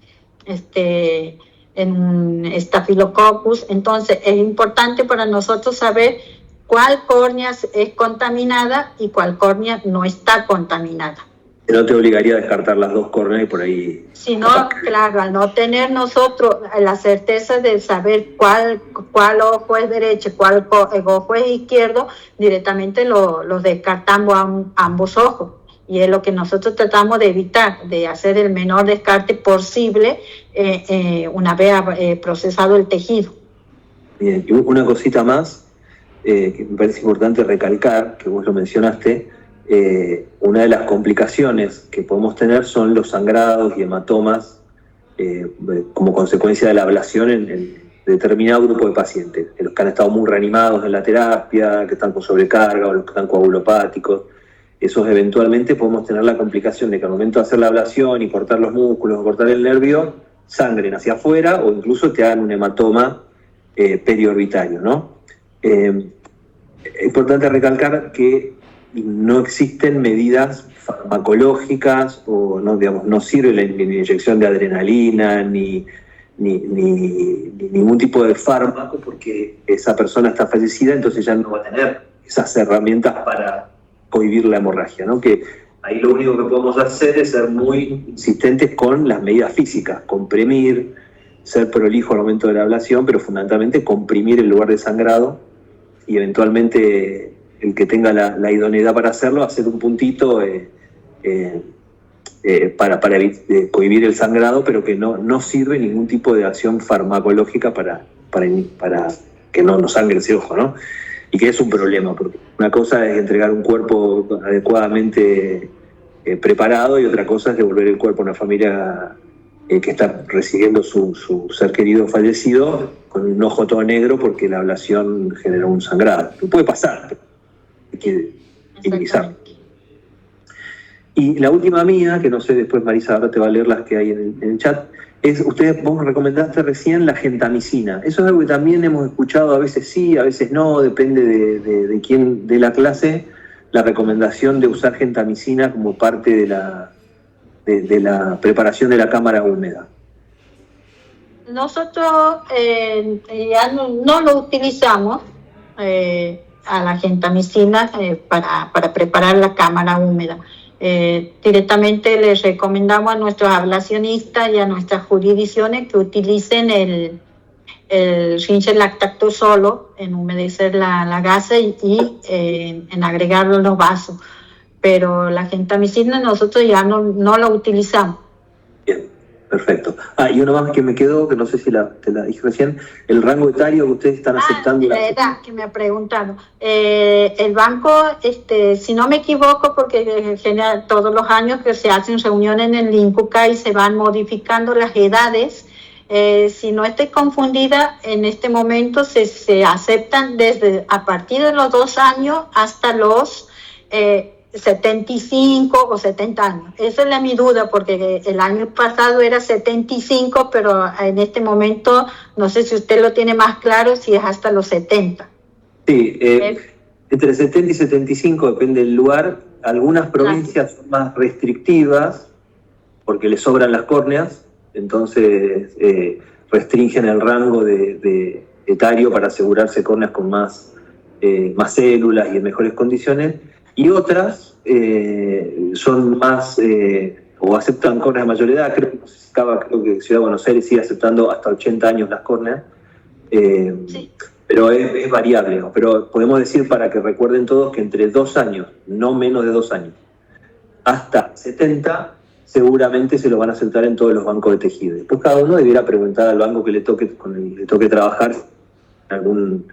Staphylococcus. Entonces es importante para nosotros saber cuál córnea es contaminada y cuál córnea no está contaminada. No te obligaría a descartar las dos córneas y por ahí... Si no, claro, al no tener nosotros la certeza de saber cuál ojo es derecho, cuál ojo es izquierdo, directamente los descartamos ambos ojos. Y es lo que nosotros tratamos de evitar, de hacer el menor descarte posible una vez procesado el tejido. Bien, y una cosita más que me parece importante recalcar, que vos lo mencionaste. Una de las complicaciones que podemos tener son los sangrados y hematomas como consecuencia de la ablación en determinado grupo de pacientes, en los que han estado muy reanimados en la terapia, que están con sobrecarga o los que están coagulopáticos. Esos eventualmente podemos tener la complicación de que al momento de hacer la ablación y cortar los músculos o cortar el nervio, sangren hacia afuera o incluso te hagan un hematoma periorbitario, ¿no? Es importante recalcar que no existen medidas farmacológicas o no sirve la inyección de adrenalina ni ningún tipo de fármaco porque esa persona está fallecida, entonces ya no va a tener esas herramientas para cohibir la hemorragia, ¿no? Que ahí lo único que podemos hacer es ser muy insistentes con las medidas físicas, comprimir, ser prolijo al momento de la ablación, pero fundamentalmente comprimir el lugar de sangrado y eventualmente el que tenga la idoneidad para hacerlo, hacer un puntito para cohibir el sangrado, pero que no sirve ningún tipo de acción farmacológica para que no sangre ese ojo, ¿no? Y que es un problema, porque una cosa es entregar un cuerpo adecuadamente preparado y otra cosa es devolver el cuerpo a una familia que está recibiendo su ser querido fallecido con un ojo todo negro porque la ablación generó un sangrado. Puede pasar, pero hay que minimizar. Y la última mía, que no sé, después Marisa ahora te va a leer las que hay en el chat, es, vos recomendaste recién la gentamicina. Eso es algo que también hemos escuchado, a veces sí, a veces no, depende de quién de la clase, la recomendación de usar gentamicina como parte de la preparación de la cámara húmeda. Nosotros ya no lo utilizamos a la gentamicina para preparar la cámara húmeda. Directamente les recomendamos a nuestros ablacionistas y a nuestras jurisdicciones que utilicen el Rincher Lactacto solo en humedecer la gasa y en agregarlo en los vasos. Pero la gentamicina nosotros ya no la utilizamos. Bien, perfecto. Y una más que me quedó, que no sé si te la dije recién, el rango etario que ustedes están aceptando. La edad que me ha preguntado. El banco, si no me equivoco, porque genera todos los años que se hacen reuniones en el INCUCA y se van modificando las edades. Si no estoy confundida, en este momento se aceptan a partir de los 2 años hasta los 75 o 70 años. Esa es mi duda, porque el año pasado era 75, pero en este momento, no sé si usted lo tiene más claro, si es hasta los 70. Sí, entre 70 y 75 depende del lugar. Algunas provincias son más restrictivas porque les sobran las córneas, entonces restringen el rango de etario para asegurarse córneas con más células y en mejores condiciones. Y otras son más, o aceptan córneas de mayor edad, creo que Ciudad de Buenos Aires sigue aceptando hasta 80 años las córneas, sí. Pero es variable, ¿no? Pero podemos decir, para que recuerden todos, que entre 2 años, no menos de 2 años, hasta 70, seguramente se lo van a aceptar en todos los bancos de tejido. Después cada uno debiera preguntar al banco que le toque trabajar algún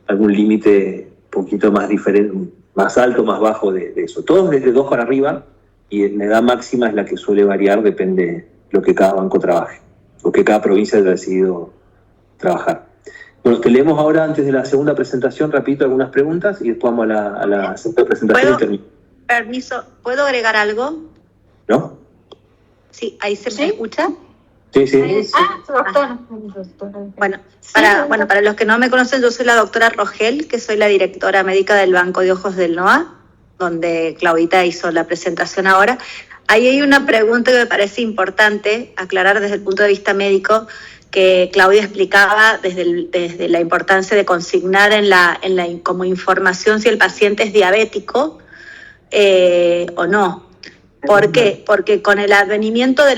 límite un poquito más diferente, más alto, más bajo de eso. Todos desde 2 para arriba, y la edad máxima es la que suele variar, depende de lo que cada banco trabaje, o que cada provincia haya decidido trabajar. Bueno, te leemos ahora, antes de la segunda presentación, rapidito algunas preguntas, y después vamos a la segunda presentación y termino. Permiso, ¿puedo agregar algo? ¿No? Sí, ¿ahí se me escucha? Sí. Doctora. Bueno, para los que no me conocen, yo soy la doctora Rogel, que soy la directora médica del Banco de Ojos del NOA, donde Claudita hizo la presentación ahora. Ahí hay una pregunta que me parece importante aclarar desde el punto de vista médico, que Claudia explicaba desde la importancia de consignar como información si el paciente es diabético o no. ¿Por qué? Porque con el advenimiento de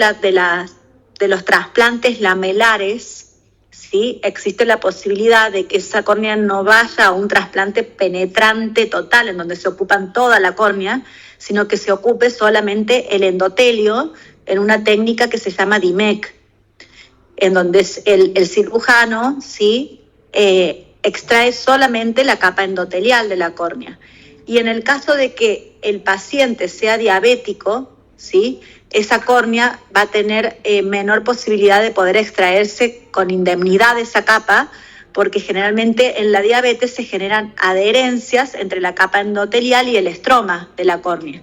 los trasplantes lamelares, ¿sí?, existe la posibilidad de que esa córnea no vaya a un trasplante penetrante total, en donde se ocupan toda la córnea, sino que se ocupe solamente el endotelio en una técnica que se llama DIMEC, en donde el cirujano, ¿sí?, extrae solamente la capa endotelial de la córnea. Y en el caso de que el paciente sea diabético, ¿sí?, esa córnea va a tener menor posibilidad de poder extraerse con indemnidad de esa capa, porque generalmente en la diabetes se generan adherencias entre la capa endotelial y el estroma de la córnea.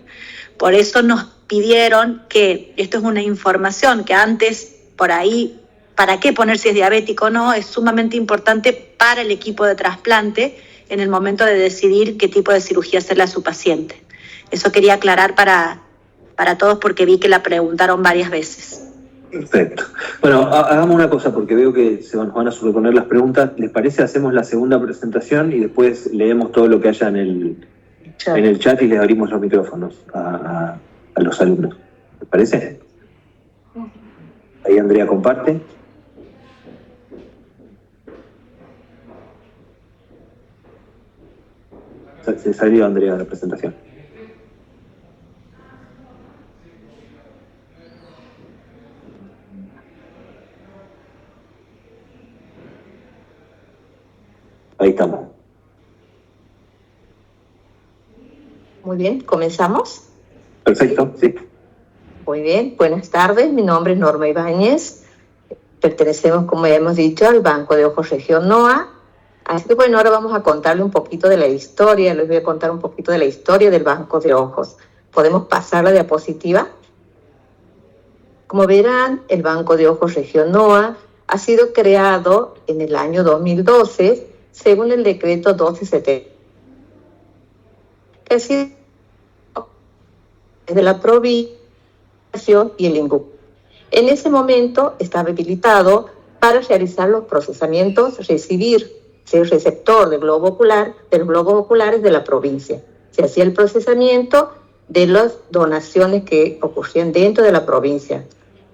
Por eso nos pidieron que, esto es una información que antes por ahí, ¿para qué poner si es diabético o no? Es sumamente importante para el equipo de trasplante en el momento de decidir qué tipo de cirugía hacerle a su paciente. Eso quería aclarar para todos porque vi que la preguntaron varias veces. Perfecto. Bueno, hagamos una cosa porque veo que se nos van a sobreponer las preguntas. ¿Les parece? Hacemos la segunda presentación y después leemos todo lo que haya en el chat y les abrimos los micrófonos a los alumnos. ¿Les parece? Ahí Andrea comparte. Se salió Andrea de la presentación. Ahí estamos. Muy bien, ¿comenzamos? Perfecto, sí. Muy bien, buenas tardes, mi nombre es Norma Ibáñez, pertenecemos, como ya hemos dicho, al Banco de Ojos Región NOA, así que bueno, ahora vamos a contarle un poquito de la historia, les voy a contar un poquito de la historia del Banco de Ojos. ¿Podemos pasar la diapositiva? Como verán, el Banco de Ojos Región NOA ha sido creado en el año 2012, según el decreto 1270, que ha sido de la provincia y el INGUC. En ese momento estaba habilitado para realizar los procesamientos, ser receptor del globo ocular, de los globos oculares de la provincia. Se hacía el procesamiento de las donaciones que ocurrían dentro de la provincia.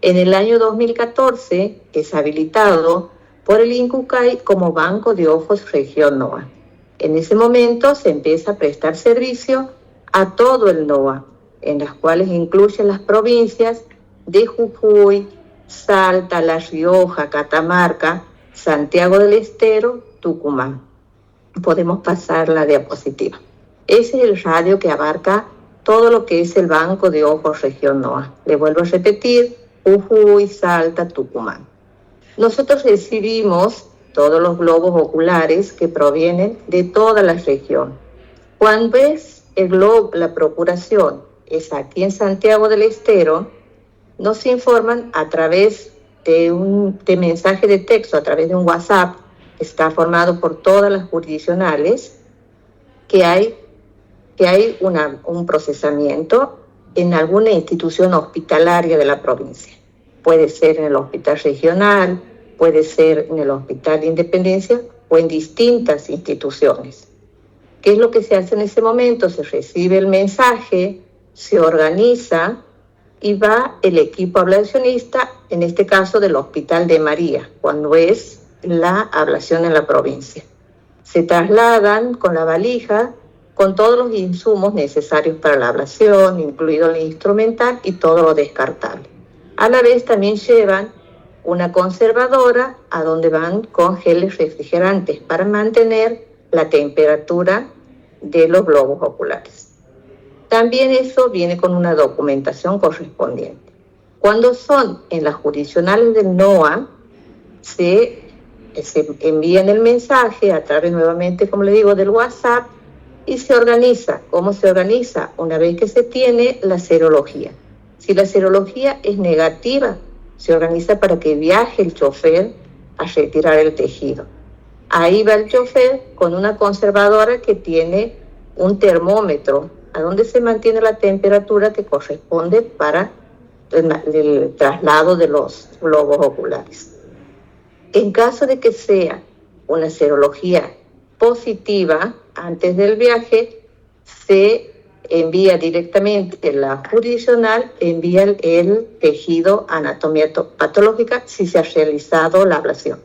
En el año 2014 es habilitado por el INCUCAI como Banco de Ojos Región NOA. En ese momento se empieza a prestar servicio a todo el NOA, en las cuales incluyen las provincias de Jujuy, Salta, La Rioja, Catamarca, Santiago del Estero, Tucumán. Podemos pasar la diapositiva. Ese es el radio que abarca todo lo que es el Banco de Ojos Región NOA. Le vuelvo a repetir, Jujuy, Salta, Tucumán. Nosotros recibimos todos los globos oculares que provienen de toda la región. Cuando es la procuración es aquí en Santiago del Estero, nos informan a través de mensaje de texto, a través de un WhatsApp, que está formado por todas las jurisdiccionales, que hay un procesamiento en alguna institución hospitalaria de la provincia. Puede ser en el hospital regional, puede ser en el Hospital de Independencia o en distintas instituciones. ¿Qué es lo que se hace en ese momento? Se recibe el mensaje, se organiza y va el equipo ablacionista, en este caso del Hospital de María, cuando es la ablación en la provincia. Se trasladan con la valija con todos los insumos necesarios para la ablación, incluido el instrumental y todo lo descartable. A la vez también llevan una conservadora a donde van con geles refrigerantes para mantener la temperatura de los globos oculares. También eso viene con una documentación correspondiente. Cuando son en las jurisdiccionales del NOA, se envían el mensaje a través nuevamente, como le digo, del WhatsApp y se organiza. ¿Cómo se organiza? Una vez que se tiene la serología. Si la serología es negativa, se organiza para que viaje el chofer a retirar el tejido. Ahí va el chofer con una conservadora que tiene un termómetro, a donde se mantiene la temperatura que corresponde para el traslado de los globos oculares. En caso de que sea una serología positiva, antes del viaje se envía directamente la jurisdiccional, envía el tejido anatomía patológica si se ha realizado la ablación.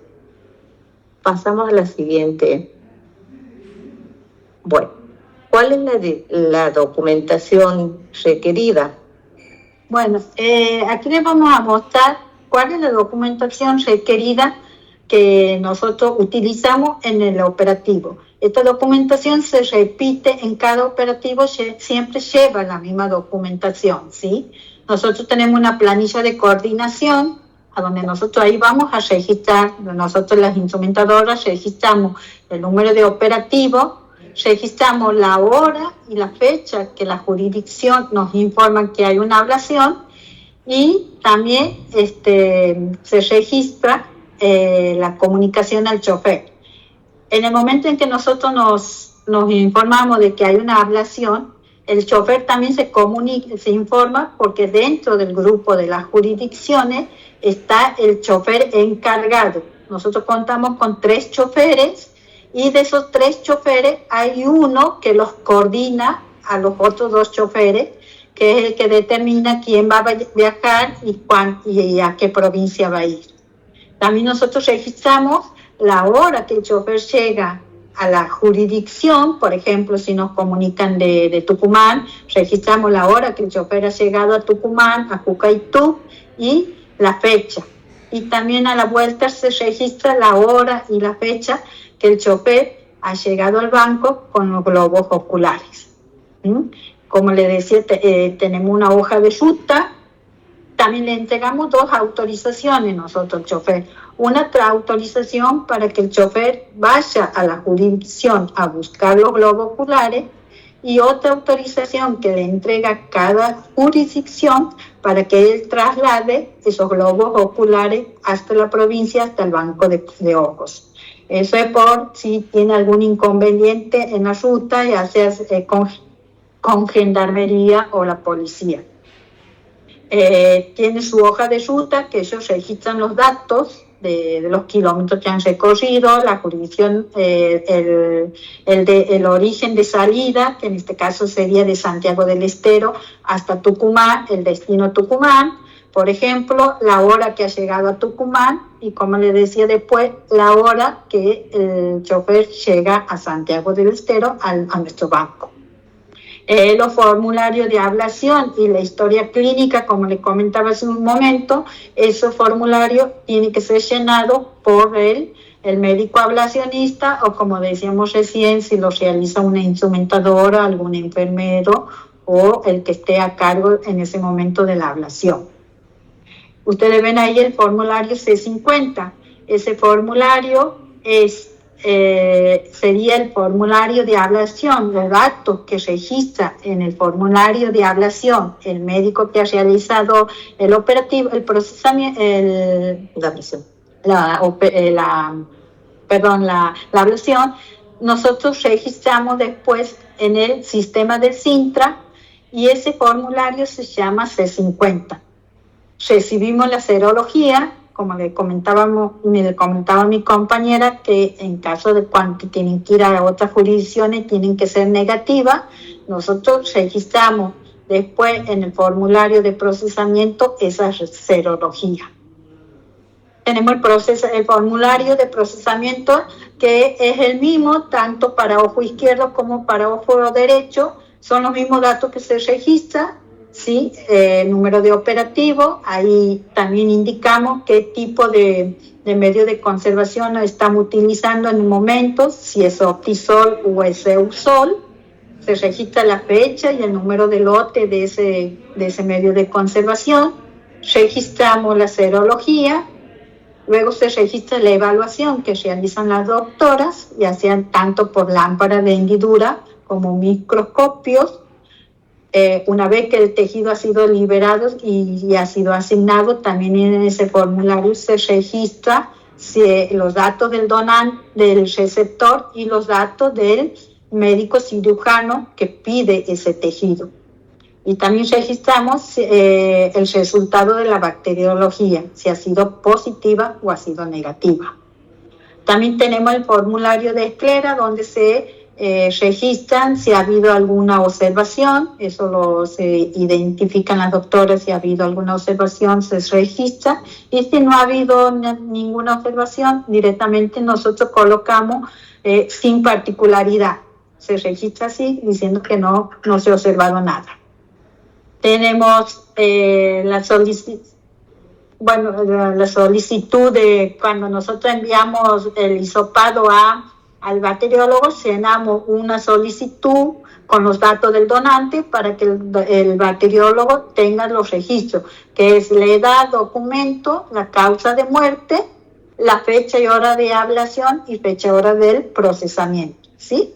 Pasamos a la siguiente. Bueno, ¿cuál es la documentación requerida? Bueno, aquí les vamos a mostrar cuál es la documentación requerida que nosotros utilizamos en el operativo. Esta documentación se repite en cada operativo, siempre lleva la misma documentación, ¿sí? Nosotros tenemos una planilla de coordinación, a donde nosotros ahí vamos a registrar, nosotros las instrumentadoras registramos el número de operativo, registramos la hora y la fecha que la jurisdicción nos informa que hay una ablación y también se registra la comunicación al chofer. En el momento en que nosotros nos informamos de que hay una ablación, el chofer también se informa porque dentro del grupo de las jurisdicciones está el chofer encargado. Nosotros contamos con 3 choferes y de esos 3 choferes hay uno que los coordina a los otros 2 choferes, que es el que determina quién va a viajar y a qué provincia va a ir. También nosotros registramos la hora que el chofer llega a la jurisdicción. Por ejemplo, si nos comunican de Tucumán, registramos la hora que el chofer ha llegado a Tucumán, a Jucaytú, y la fecha. Y también a la vuelta se registra la hora y la fecha que el chofer ha llegado al banco con los globos oculares. Como le decía, tenemos una hoja de ruta. También le entregamos 2 autorizaciones nosotros al chofer. Una autorización para que el chofer vaya a la jurisdicción a buscar los globos oculares y otra autorización que le entrega cada jurisdicción para que él traslade esos globos oculares hasta la provincia, hasta el banco de ojos. Eso es por si tiene algún inconveniente en la ruta, ya sea con gendarmería o la policía. Tiene su hoja de ruta, que ellos registran los datos de los kilómetros que han recorrido, la jurisdicción, el origen de salida, que en este caso sería de Santiago del Estero hasta Tucumán, el destino Tucumán, por ejemplo, la hora que ha llegado a Tucumán y, como les decía después, la hora que el chofer llega a Santiago del Estero a nuestro banco. Los formularios de ablación y la historia clínica, como les comentaba hace un momento, esos formularios tienen que ser llenados por el médico ablacionista o, como decíamos recién, si lo realiza una instrumentadora, algún enfermero o el que esté a cargo en ese momento de la ablación. Ustedes ven ahí el formulario C50. Ese formulario sería el formulario de ablación, los datos que registra en el formulario de ablación el médico que ha realizado el operativo, el procesamiento, la ablación. Nosotros registramos después en el sistema del Sintra y ese formulario se llama C50. Recibimos la serología, como le comentaba mi compañera, que en caso de cuando tienen que ir a otras jurisdicciones tienen que ser negativas. Nosotros registramos después en el formulario de procesamiento esa serología. Tenemos el formulario de procesamiento, que es el mismo tanto para ojo izquierdo como para ojo derecho. Son los mismos datos que se registran. Sí, número de operativo, ahí también indicamos qué tipo de medio de conservación estamos utilizando en el momento, si es Optisol o es Eusol. Se registra la fecha y el número de lote de ese medio de conservación. Registramos la serología, luego se registra la evaluación que realizan las doctoras, ya sean tanto por lámpara de hendidura como microscopios. Una vez que el tejido ha sido liberado y ha sido asignado, también en ese formulario se registra los datos del donante, del receptor y los datos del médico cirujano que pide ese tejido. Y también registramos el resultado de la bacteriología, si ha sido positiva o ha sido negativa. También tenemos el formulario de esclera, donde se registran si ha habido alguna observación, eso se identifican las doctoras si ha habido alguna observación, se registra, y si no ha habido ninguna observación, directamente nosotros colocamos sin particularidad, se registra así, diciendo que no se ha observado nada. Tenemos la solicitud de cuando nosotros enviamos el hisopado al bacteriólogo, llenamos una solicitud con los datos del donante para que el bacteriólogo tenga los registros, que es la edad, documento, la causa de muerte, la fecha y hora de ablación y fecha y hora del procesamiento, ¿sí?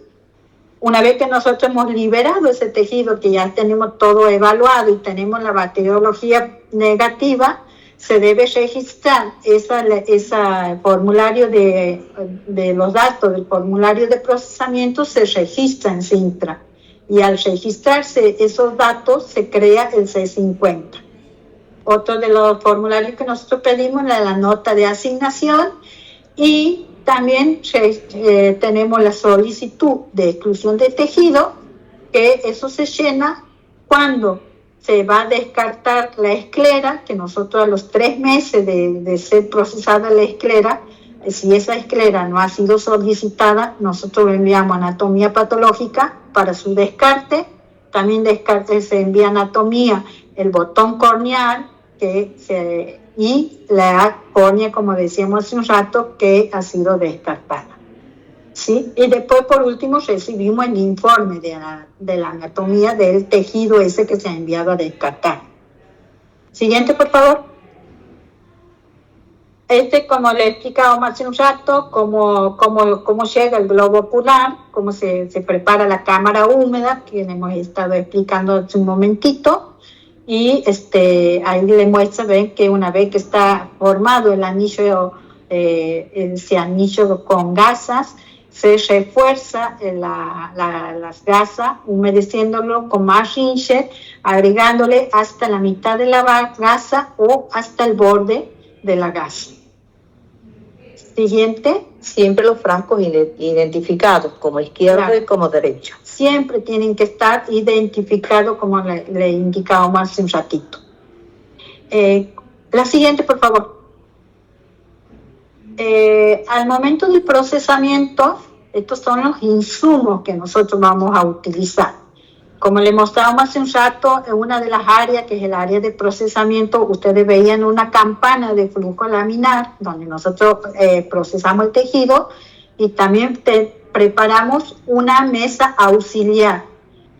Una vez que nosotros hemos liberado ese tejido, que ya tenemos todo evaluado y tenemos la bacteriología negativa, se debe registrar ese formulario de los datos del formulario de procesamiento, se registra en Cintra. Y al registrarse esos datos, se crea el C50. Otro de los formularios que nosotros pedimos es la nota de asignación, y también tenemos la solicitud de exclusión de tejido, que eso se llena cuando se va a descartar la esclera, que nosotros a los 3 meses de ser procesada la esclera, si esa esclera no ha sido solicitada, nosotros enviamos anatomía patológica para su descarte. También se envía anatomía, el botón corneal, y la córnea, como decíamos hace un rato, que ha sido descartada. ¿Sí? Y después, por último, recibimos el informe de la anatomía del tejido ese que se ha enviado a descartar. Siguiente, por favor. Como le he explicado hace un rato, cómo llega el globo ocular, cómo se prepara la cámara húmeda, que hemos estado explicando hace un momentito. Y ahí le muestra, ven, que una vez que está formado el anillo, ese anillo con gasas, se refuerza las gasas, humedeciéndolo con más rinche, agregándole hasta la mitad de la gasa o hasta el borde de la gasa. Siguiente. Siempre los frascos identificados, como izquierdo, claro, y como derecho. Siempre tienen que estar identificados, como le indicábamos hace un ratito. La siguiente, por favor. Al momento del procesamiento, estos son los insumos que nosotros vamos a utilizar. Como le mostrábamos hace un rato, en una de las áreas, que es el área de procesamiento, ustedes veían una campana de flujo laminar, donde nosotros procesamos el tejido, y también preparamos una mesa auxiliar,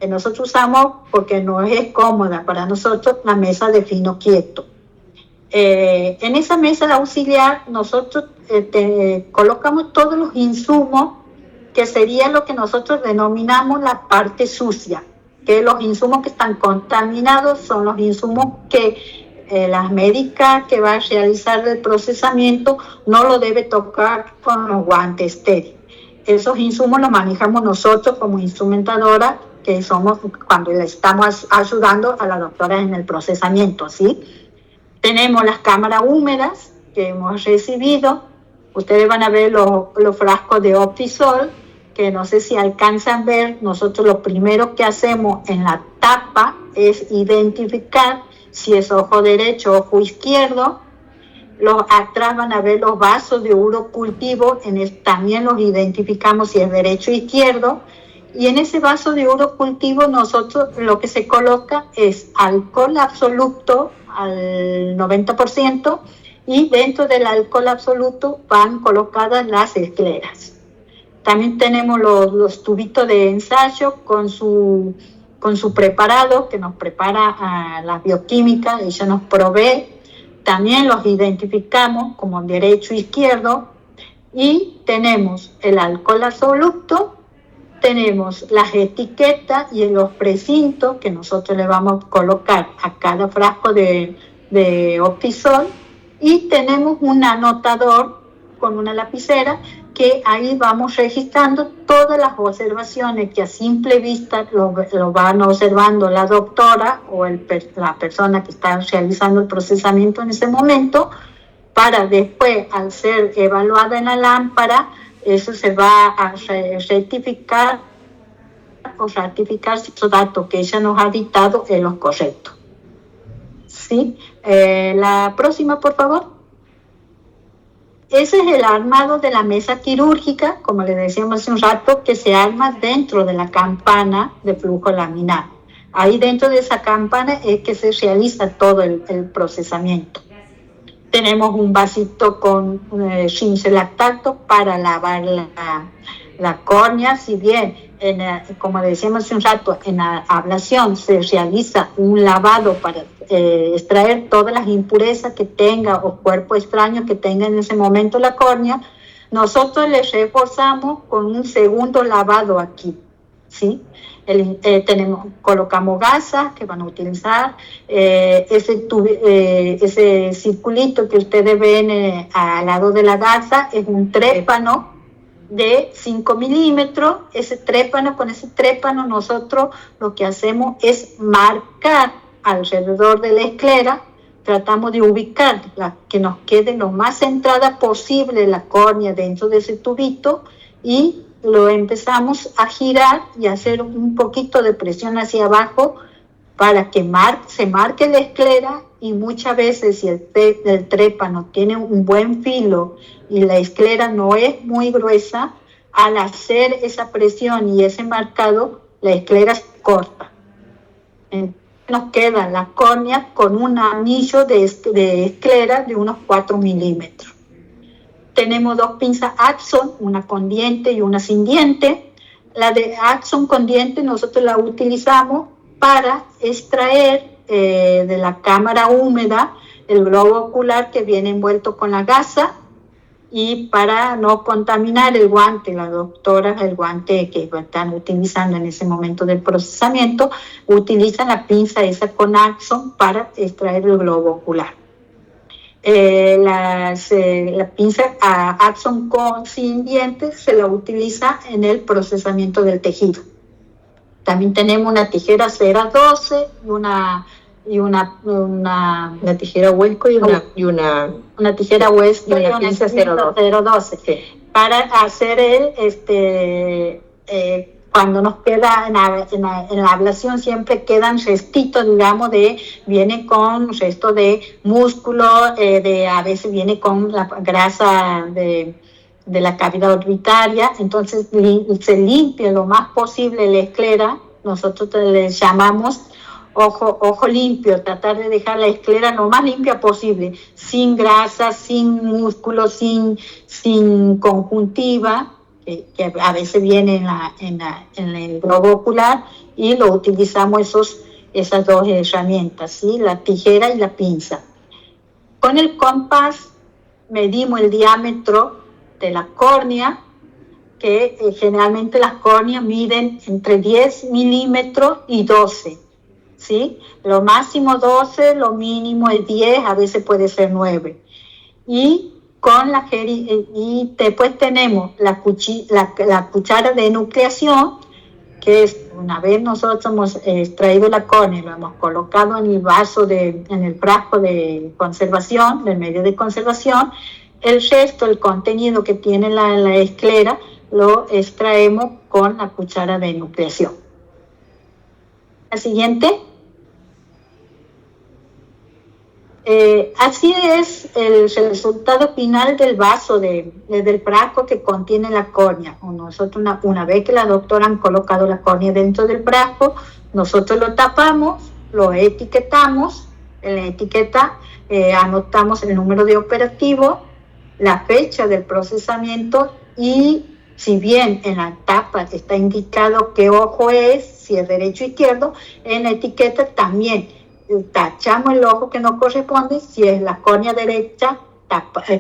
que nosotros usamos porque no es cómoda para nosotros, la mesa de fino quieto. En esa mesa de auxiliar nosotros colocamos todos los insumos, que sería lo que nosotros denominamos la parte sucia, que los insumos que están contaminados son los insumos que las médicas que va a realizar el procesamiento no lo debe tocar con los guantes estériles. Esos insumos los manejamos nosotros como instrumentadora, que somos cuando le estamos ayudando a la doctora en el procesamiento, ¿sí? Tenemos las cámaras húmedas que hemos recibido. Ustedes van a ver los frascos de Optisol, que no sé si alcanzan a ver. Nosotros lo primero que hacemos en la tapa es identificar si es ojo derecho o ojo izquierdo. Atrás van a ver los vasos de urocultivo, también los identificamos si es derecho o izquierdo. Y en ese vaso de urocultivo nosotros lo que se coloca es alcohol absoluto al 90%, y dentro del alcohol absoluto van colocadas las escleras. También tenemos los tubitos de ensayo con su preparado, que nos prepara la bioquímica, ella nos provee. También los identificamos como derecho e izquierdo. Y tenemos el alcohol absoluto, tenemos las etiquetas y los precintos que nosotros le vamos a colocar a cada frasco de Optisol. Y tenemos un anotador con una lapicera, que ahí vamos registrando todas las observaciones que a simple vista lo van observando la doctora o la persona que está realizando el procesamiento en ese momento, para después, al ser evaluada en la lámpara, eso se va a rectificar o ratificar si los datos que ella nos ha dictado es los correctos. ¿Sí? La próxima, por favor. Ese es el armado de la mesa quirúrgica, como les decíamos hace un rato, que se arma dentro de la campana de flujo laminar. Ahí dentro de esa campana es que se realiza todo el procesamiento. Tenemos un vasito con rinse lactato para lavar la córnea. Si bien, como decíamos hace un rato, en la ablación se realiza un lavado para extraer todas las impurezas que tenga o cuerpo extraño que tenga en ese momento la córnea, nosotros le reforzamos con un segundo lavado aquí, ¿sí? Colocamos gasas que van a utilizar, ese circulito que ustedes ven al lado de la gasa es un trépano de 5 milímetros. Con ese trépano nosotros lo que hacemos es marcar alrededor de la esclera, tratamos de ubicar que nos quede lo más centrada posible la córnea dentro de ese tubito y lo empezamos a girar y hacer un poquito de presión hacia abajo para que se marque la esclera. Y muchas veces si el trépano tiene un buen filo y la esclera no es muy gruesa, al hacer esa presión y ese marcado, la esclera se corta. Nos queda la córnea con un anillo de esclera de unos 4 milímetros. Tenemos dos pinzas Axon, una con diente y una sin diente. La de Axon con diente nosotros la utilizamos para extraer de la cámara húmeda el globo ocular que viene envuelto con la gasa, y para no contaminar el guante, el guante que están utilizando en ese momento del procesamiento, utilizan la pinza esa con Axon para extraer el globo ocular. La pinza Axon sin dientes se la utiliza en el procesamiento del tejido. También tenemos una tijera cera 12 y una tijera huesco y una tijera huesco y una pinza 012 sí. Para hacer cuando nos queda en la ablación siempre quedan restitos, digamos, viene con resto de músculo, a veces viene con la grasa de la cavidad orbitaria, entonces se limpia lo más posible la esclera. Nosotros le llamamos ojo limpio, tratar de dejar la esclera lo más limpia posible, sin grasa, sin músculo, sin conjuntiva, que a veces viene en el globo ocular, y lo utilizamos esas dos herramientas, ¿sí? La tijera y la pinza. Con el compás medimos el diámetro de la córnea, que generalmente las córneas miden entre 10 milímetros y 12. ¿Sí? Lo máximo 12, lo mínimo es 10, a veces puede ser 9. Y después tenemos la cuchara de nucleación, que es, una vez nosotros hemos extraído la córnea, lo hemos colocado en el vaso, en el frasco de conservación, del medio de conservación, el resto, el contenido que tiene la esclera, lo extraemos con la cuchara de nucleación. La siguiente. Así es el resultado final del vaso, del frasco que contiene la córnea. Nosotros una vez que la doctora han colocado la córnea dentro del frasco, nosotros lo tapamos, lo etiquetamos. En la etiqueta anotamos el número de operativo, la fecha del procesamiento, y si bien en la tapa está indicado qué ojo es, si es derecho o izquierdo, en la etiqueta también tachamos el ojo que nos corresponde. Si es la córnea derecha,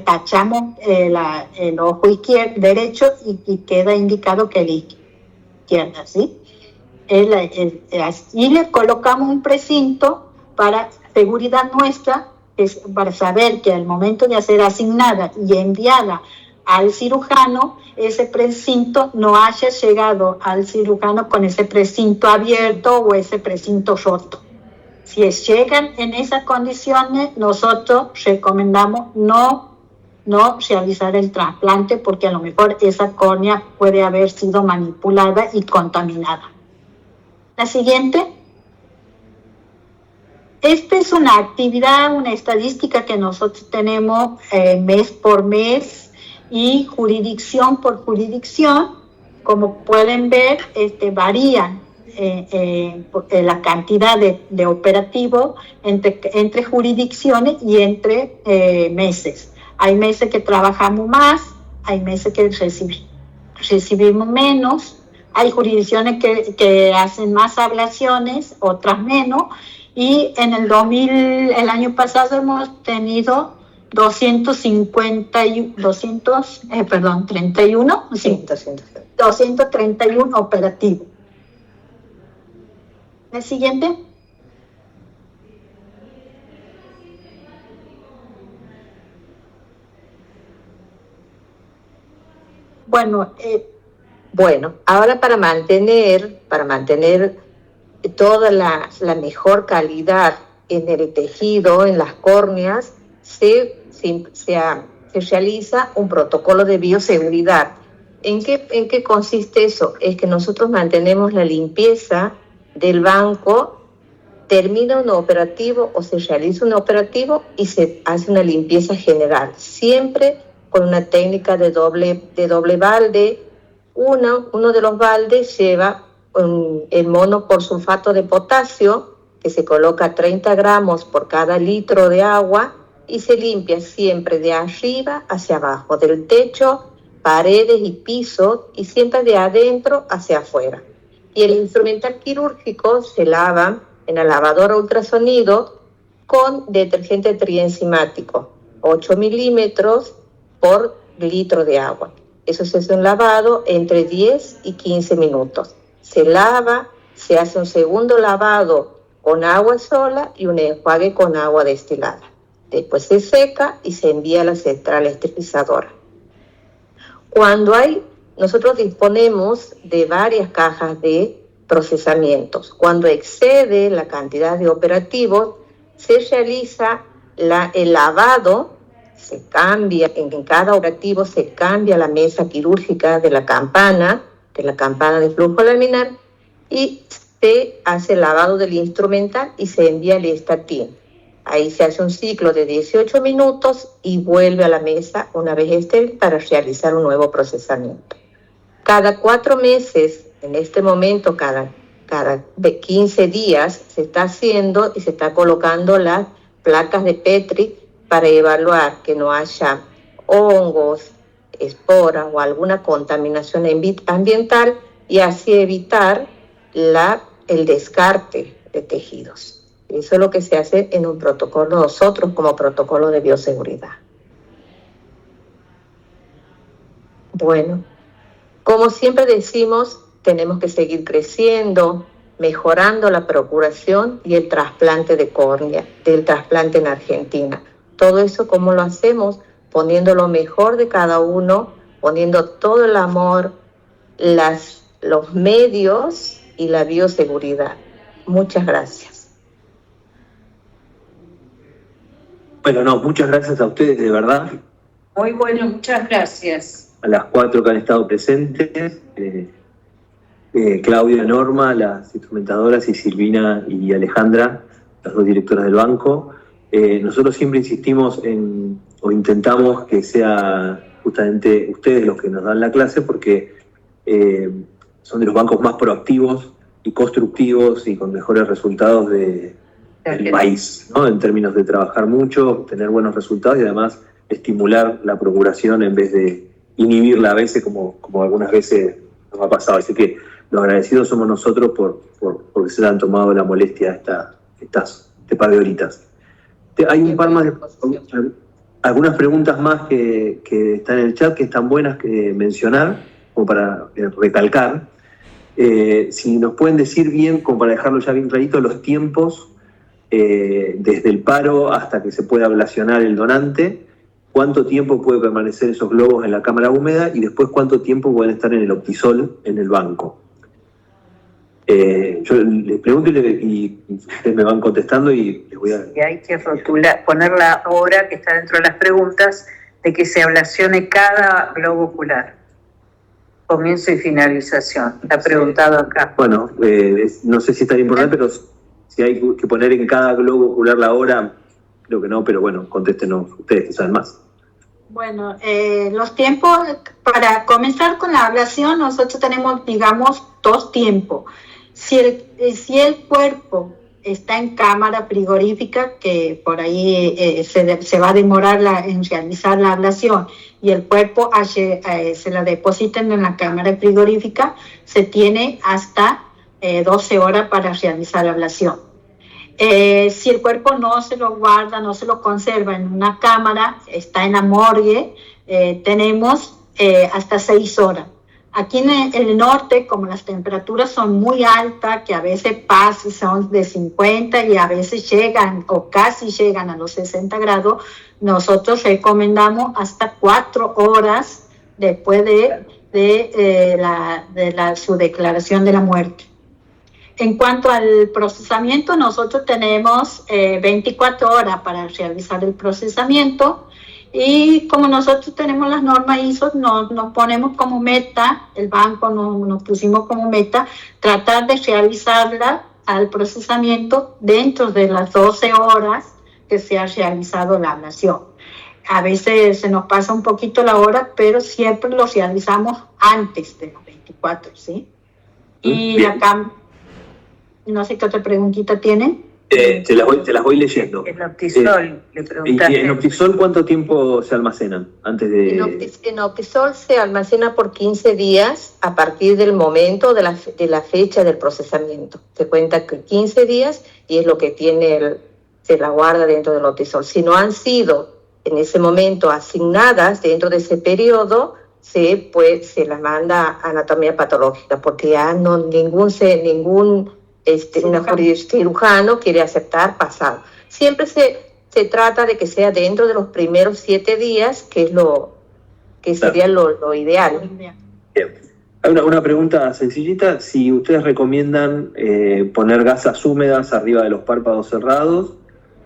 tachamos el ojo derecho y queda indicado que es la izquierda, ¿sí? Y le colocamos un precinto para seguridad nuestra, para saber que al momento de ser asignada y enviada al cirujano, ese precinto no haya llegado al cirujano con ese precinto abierto o ese precinto roto. Si llegan en esas condiciones, nosotros recomendamos no realizar el trasplante, porque a lo mejor esa córnea puede haber sido manipulada y contaminada. La siguiente. Esta es una actividad, una estadística que nosotros tenemos mes por mes y jurisdicción por jurisdicción. Como pueden ver, varían la cantidad de operativos entre jurisdicciones y entre meses. Hay meses que trabajamos más, hay meses que recibimos menos, hay jurisdicciones que hacen más ablaciones, otras menos, y en el año pasado hemos tenido 231 operativos. ¿El siguiente? Bueno, ahora para mantener toda la mejor calidad en el tejido, en las córneas, se realiza un protocolo de bioseguridad. ¿En qué consiste eso? Es que nosotros mantenemos la limpieza del banco, termina un operativo o se realiza un operativo y se hace una limpieza general, siempre con una técnica de doble balde. Uno de los baldes lleva el monoporsulfato de potasio, que se coloca 30 gramos por cada litro de agua y se limpia siempre de arriba hacia abajo, del techo, paredes y piso, y siempre de adentro hacia afuera. Y el instrumental quirúrgico se lava en la lavadora ultrasonido con detergente trienzimático, 8 milímetros por litro de agua. Eso se hace un lavado entre 10 y 15 minutos. Se lava, se hace un segundo lavado con agua sola y un enjuague con agua destilada. Después se seca y se envía a la central esterilizadora. Nosotros disponemos de varias cajas de procesamientos. Cuando excede la cantidad de operativos, se realiza el lavado, se cambia, en cada operativo se cambia la mesa quirúrgica de la campana de flujo laminar, y se hace el lavado del instrumental y se envía al estatín. Ahí se hace un ciclo de 18 minutos y vuelve a la mesa una vez estéril para realizar un nuevo procesamiento. Cada 4 meses, en este momento, cada 15 días, se está haciendo y se está colocando las placas de Petri para evaluar que no haya hongos, esporas o alguna contaminación ambiental, y así evitar el descarte de tejidos. Eso es lo que se hace en un protocolo, nosotros como protocolo de bioseguridad. Bueno, como siempre decimos, tenemos que seguir creciendo, mejorando la procuración y el trasplante de córnea, del trasplante en Argentina. Todo eso, ¿cómo lo hacemos? Poniendo lo mejor de cada uno, poniendo todo el amor, los medios y la bioseguridad. Muchas gracias. Bueno, muchas gracias a ustedes, de verdad. Muy bueno, muchas gracias. A las 4 que han estado presentes, Claudia, Norma, las instrumentadoras, y Silvina y Alejandra, las 2 directoras del banco. Nosotros siempre insistimos o intentamos que sea justamente ustedes los que nos dan la clase, porque son de los bancos más proactivos y constructivos y con mejores resultados del país, ¿no? En términos de trabajar mucho, tener buenos resultados y además estimular la procuración en vez de inhibirla a veces, como algunas veces nos ha pasado. Así que los agradecidos somos nosotros porque se han tomado la molestia este par de horitas. Hay un par más algunas preguntas más que están en el chat, que están buenas que mencionar, como para recalcar. Si nos pueden decir bien, como para dejarlo ya bien clarito, los tiempos desde el paro hasta que se pueda ablacionar el donante, cuánto tiempo puede permanecer esos globos en la cámara húmeda y después cuánto tiempo pueden estar en el Optisol en el banco. Yo les pregunto y ustedes me van contestando y les voy a... Y hay que poner la hora que está dentro de las preguntas de que se ablacione cada globo ocular. comienzo y finalización. Está preguntado acá. Bueno, no sé si es tan importante, pero si hay que poner en cada globo ocular la hora, creo que no, pero bueno, contéstenos ustedes que saben más. Bueno, los tiempos, para comenzar con la ablación, nosotros tenemos, digamos, 2 tiempos. Si el cuerpo está en cámara frigorífica, que por ahí se va a demorar en realizar la ablación, y el cuerpo se la depositan en la cámara frigorífica, se tiene hasta 12 horas para realizar la ablación. Si el cuerpo no se lo guarda, no se lo conserva en una cámara, está en la morgue, tenemos hasta 6 horas. Aquí en el norte, como las temperaturas son muy altas, que a veces son de 50 y a veces llegan o casi llegan a los 60 grados, nosotros recomendamos hasta 4 horas después de su declaración de la muerte. En cuanto al procesamiento, nosotros tenemos 24 horas para realizar el procesamiento. Y como nosotros tenemos las normas ISO, nos ponemos como meta, el banco nos pusimos como meta, tratar de realizarla al procesamiento dentro de las 12 horas que se ha realizado la ablación. A veces se nos pasa un poquito la hora, pero siempre lo realizamos antes de los 24, ¿sí? Y acá, no sé qué otra preguntita tienen. Te las voy leyendo. El Optisol, le preguntaste. ¿Y en Optisol cuánto tiempo se almacenan antes de...? En Optisol se almacena por 15 días a partir del momento de la fecha del procesamiento. Se cuenta que 15 días y es lo que se la guarda dentro del Optisol. Si no han sido en ese momento asignadas dentro de ese periodo, se las manda a anatomía patológica, porque ya ningún cirujano quiere aceptar pasado. Siempre se trata de que sea dentro de los primeros 7 días, que es sería lo ideal. Bien. Hay una pregunta sencillita: si ustedes recomiendan poner gasas húmedas arriba de los párpados cerrados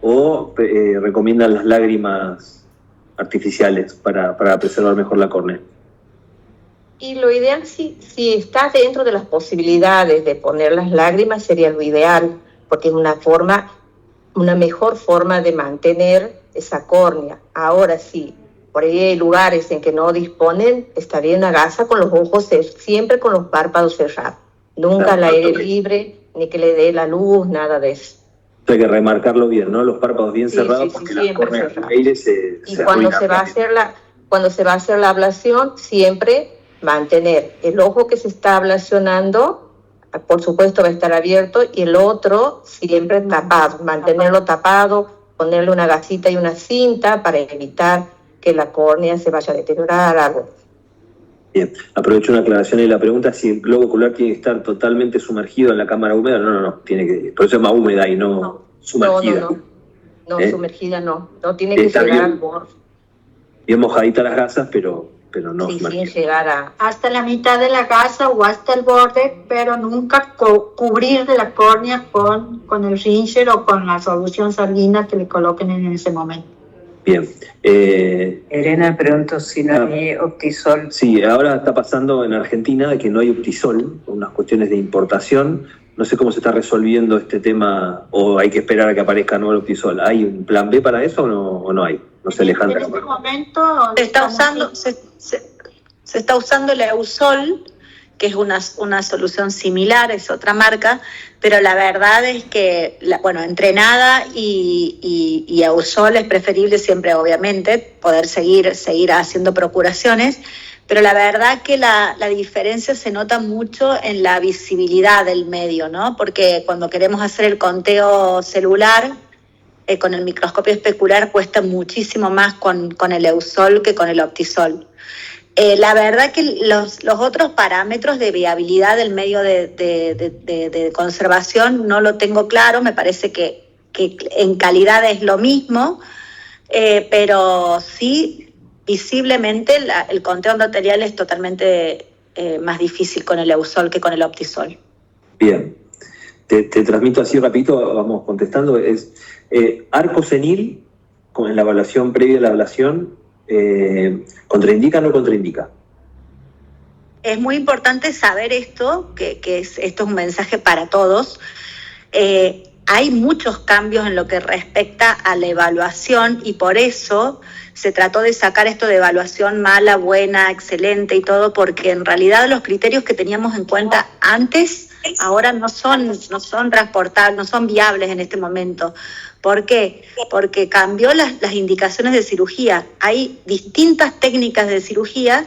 o recomiendan las lágrimas artificiales para preservar mejor la córnea. Y lo ideal, si está dentro de las posibilidades de poner las lágrimas, sería lo ideal, porque es una mejor forma de mantener esa córnea. Ahora sí, por ahí hay lugares en que no disponen, estaría una gasa con los ojos, siempre con los párpados cerrados. Nunca al aire libre, ni que le dé la luz, nada de eso. Hay que remarcarlo bien, ¿no? Los párpados bien cerrados, porque la córnea del aire se cuando se va a hacer la ablación, siempre mantener el ojo que se está ablacionando, por supuesto va a estar abierto, y el otro siempre tapado, mantenerlo tapado, ponerle una gasita y una cinta para evitar que la córnea se vaya a deteriorar, algo. Bien, aprovecho una aclaración y la pregunta: si el globo ocular tiene que estar totalmente sumergido en la cámara húmeda. No, tiene que, por eso se llama húmeda y no sumergida. No, sumergida no tiene que llegar al borde. Bien mojadita las gasas, pero no sumergida. Sin llegar hasta la mitad de la gasa o hasta el borde, pero nunca cubrir de la córnea con el ringer o con la solución salina que le coloquen en ese momento. Bien. Elena preguntó si no hay Optisol. Sí, ahora está pasando en Argentina que no hay Optisol, por unas cuestiones de importación. No sé cómo se está resolviendo este tema, o hay que esperar a que aparezca nuevo Optisol. ¿Hay un plan B para eso o no hay? No sé, Alejandra. En este momento se está usando el Eusol, que es una solución similar, es otra marca, pero la verdad es que, Entrenada y Eusol es preferible siempre, obviamente, poder seguir haciendo procuraciones, pero la verdad que la diferencia se nota mucho en la visibilidad del medio, ¿no? Porque cuando queremos hacer el conteo celular, con el microscopio especular cuesta muchísimo más con el Eusol que con el Optisol. La verdad que los otros parámetros de viabilidad del medio de conservación no lo tengo claro. Me parece que en calidad es lo mismo, pero sí, visiblemente el conteo endotelial es totalmente más difícil con el Eusol que con el Optisol. Bien, te transmito así rapidito, vamos contestando. Es arco senil, en la evaluación previa a la ablación, ¿contraindica o no contraindica? es muy importante saber esto, esto es un mensaje para todos. Hay muchos cambios en lo que respecta a la evaluación y por eso se trató de sacar esto de evaluación mala, buena, excelente y todo, porque en realidad los criterios que teníamos en cuenta antes ahora no son transportables, no son viables en este momento. ¿Por qué? Porque cambió las indicaciones de cirugía. Hay distintas técnicas de cirugía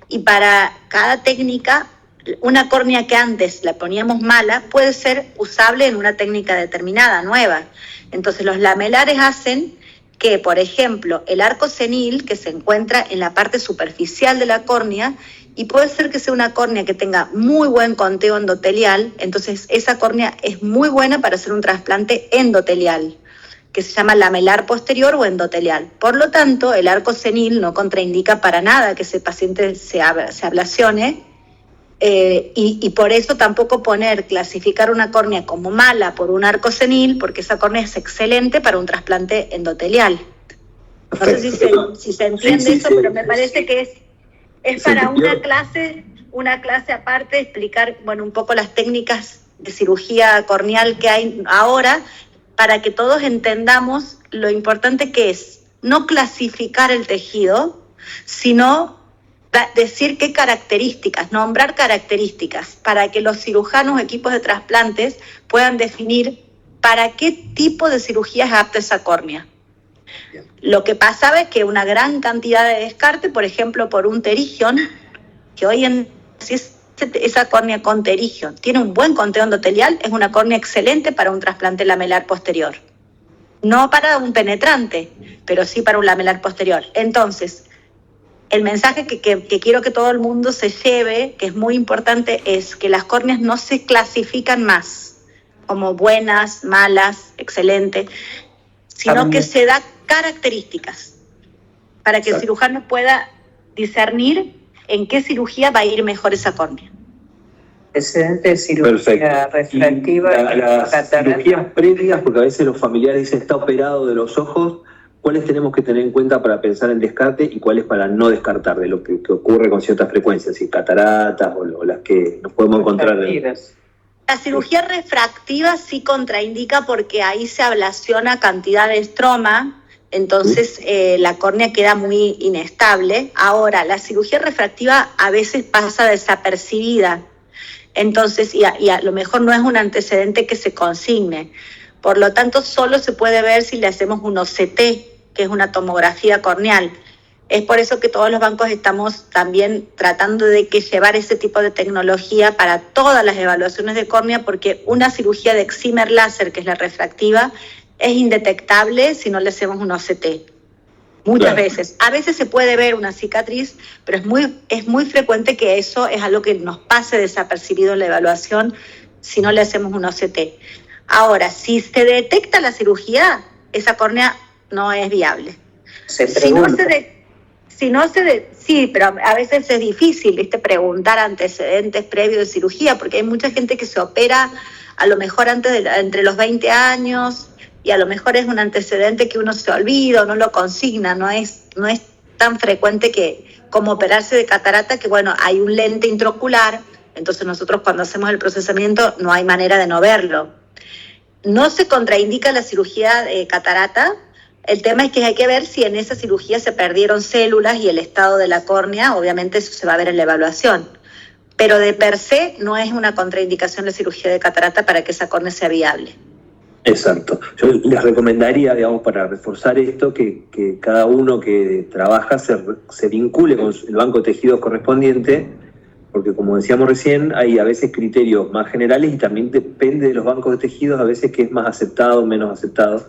y para cada técnica, una córnea que antes la poníamos mala puede ser usable en una técnica determinada, nueva. Entonces los lamelares hacen que, por ejemplo, el arco senil, que se encuentra en la parte superficial de la córnea, y puede ser que sea una córnea que tenga muy buen conteo endotelial, entonces esa córnea es muy buena para hacer un trasplante endotelial, que se llama lamelar posterior o endotelial. Por lo tanto, el arco senil no contraindica para nada que ese paciente se ablacione, y por eso tampoco clasificar una córnea como mala por un arco senil, porque esa córnea es excelente para un trasplante endotelial. No sé si se entiende eso, pero me parece que es para una clase aparte explicar, un poco las técnicas de cirugía corneal que hay ahora, para que todos entendamos lo importante que es no clasificar el tejido, sino decir qué características, nombrar características, para que los cirujanos, equipos de trasplantes, puedan definir para qué tipo de cirugía es apta esa córnea. Bien. Lo que pasaba es que una gran cantidad de descarte, por ejemplo, por un pterigion, que hoy en si esa córnea con pterigion tiene un buen conteo endotelial, es una córnea excelente para un trasplante lamelar posterior. No para un penetrante, pero sí para un lamelar posterior. Entonces, el mensaje que quiero que todo el mundo se lleve, que es muy importante, es que las córneas no se clasifican más como buenas, malas, excelentes, sino que se da características para que el cirujano pueda discernir en qué cirugía va a ir mejor esa córnea. Excelente cirugía refractiva. Las cirugías previas, porque a veces los familiares dicen está operado de los ojos, ¿cuáles tenemos que tener en cuenta para pensar en descarte y cuáles para no descartar de lo que ocurre con cierta frecuencia, si cataratas o las que nos podemos encontrar? La cirugía refractiva sí contraindica porque ahí se ablaciona cantidad de estroma, entonces la córnea queda muy inestable. Ahora, la cirugía refractiva a veces pasa desapercibida, entonces y a lo mejor no es un antecedente que se consigne. Por lo tanto, solo se puede ver si le hacemos un OCT, que es una tomografía corneal. Es por eso que todos los bancos estamos también tratando de llevar ese tipo de tecnología para todas las evaluaciones de córnea, porque una cirugía de excimer láser, que es la refractiva, es indetectable si no le hacemos un OCT. Muchas veces. A veces se puede ver una cicatriz, pero es muy frecuente que eso es algo que nos pase desapercibido en la evaluación si no le hacemos un OCT. Ahora, si se detecta la cirugía, esa córnea no es viable. Sí, pero a veces es difícil, preguntar antecedentes previos de cirugía, porque hay mucha gente que se opera a lo mejor entre los 20 años y a lo mejor es un antecedente que uno se olvida o no lo consigna, no es tan frecuente como operarse de catarata, que hay un lente intraocular, entonces nosotros cuando hacemos el procesamiento no hay manera de no verlo. No se contraindica la cirugía de catarata. El tema es que hay que ver si en esa cirugía se perdieron células y el estado de la córnea, obviamente eso se va a ver en la evaluación. Pero de per se no es una contraindicación la cirugía de catarata para que esa córnea sea viable. Exacto. Yo les recomendaría, para reforzar esto, que cada uno que trabaja se vincule con el banco de tejidos correspondiente, porque como decíamos recién, hay a veces criterios más generales y también depende de los bancos de tejidos, a veces que es más aceptado o menos aceptado.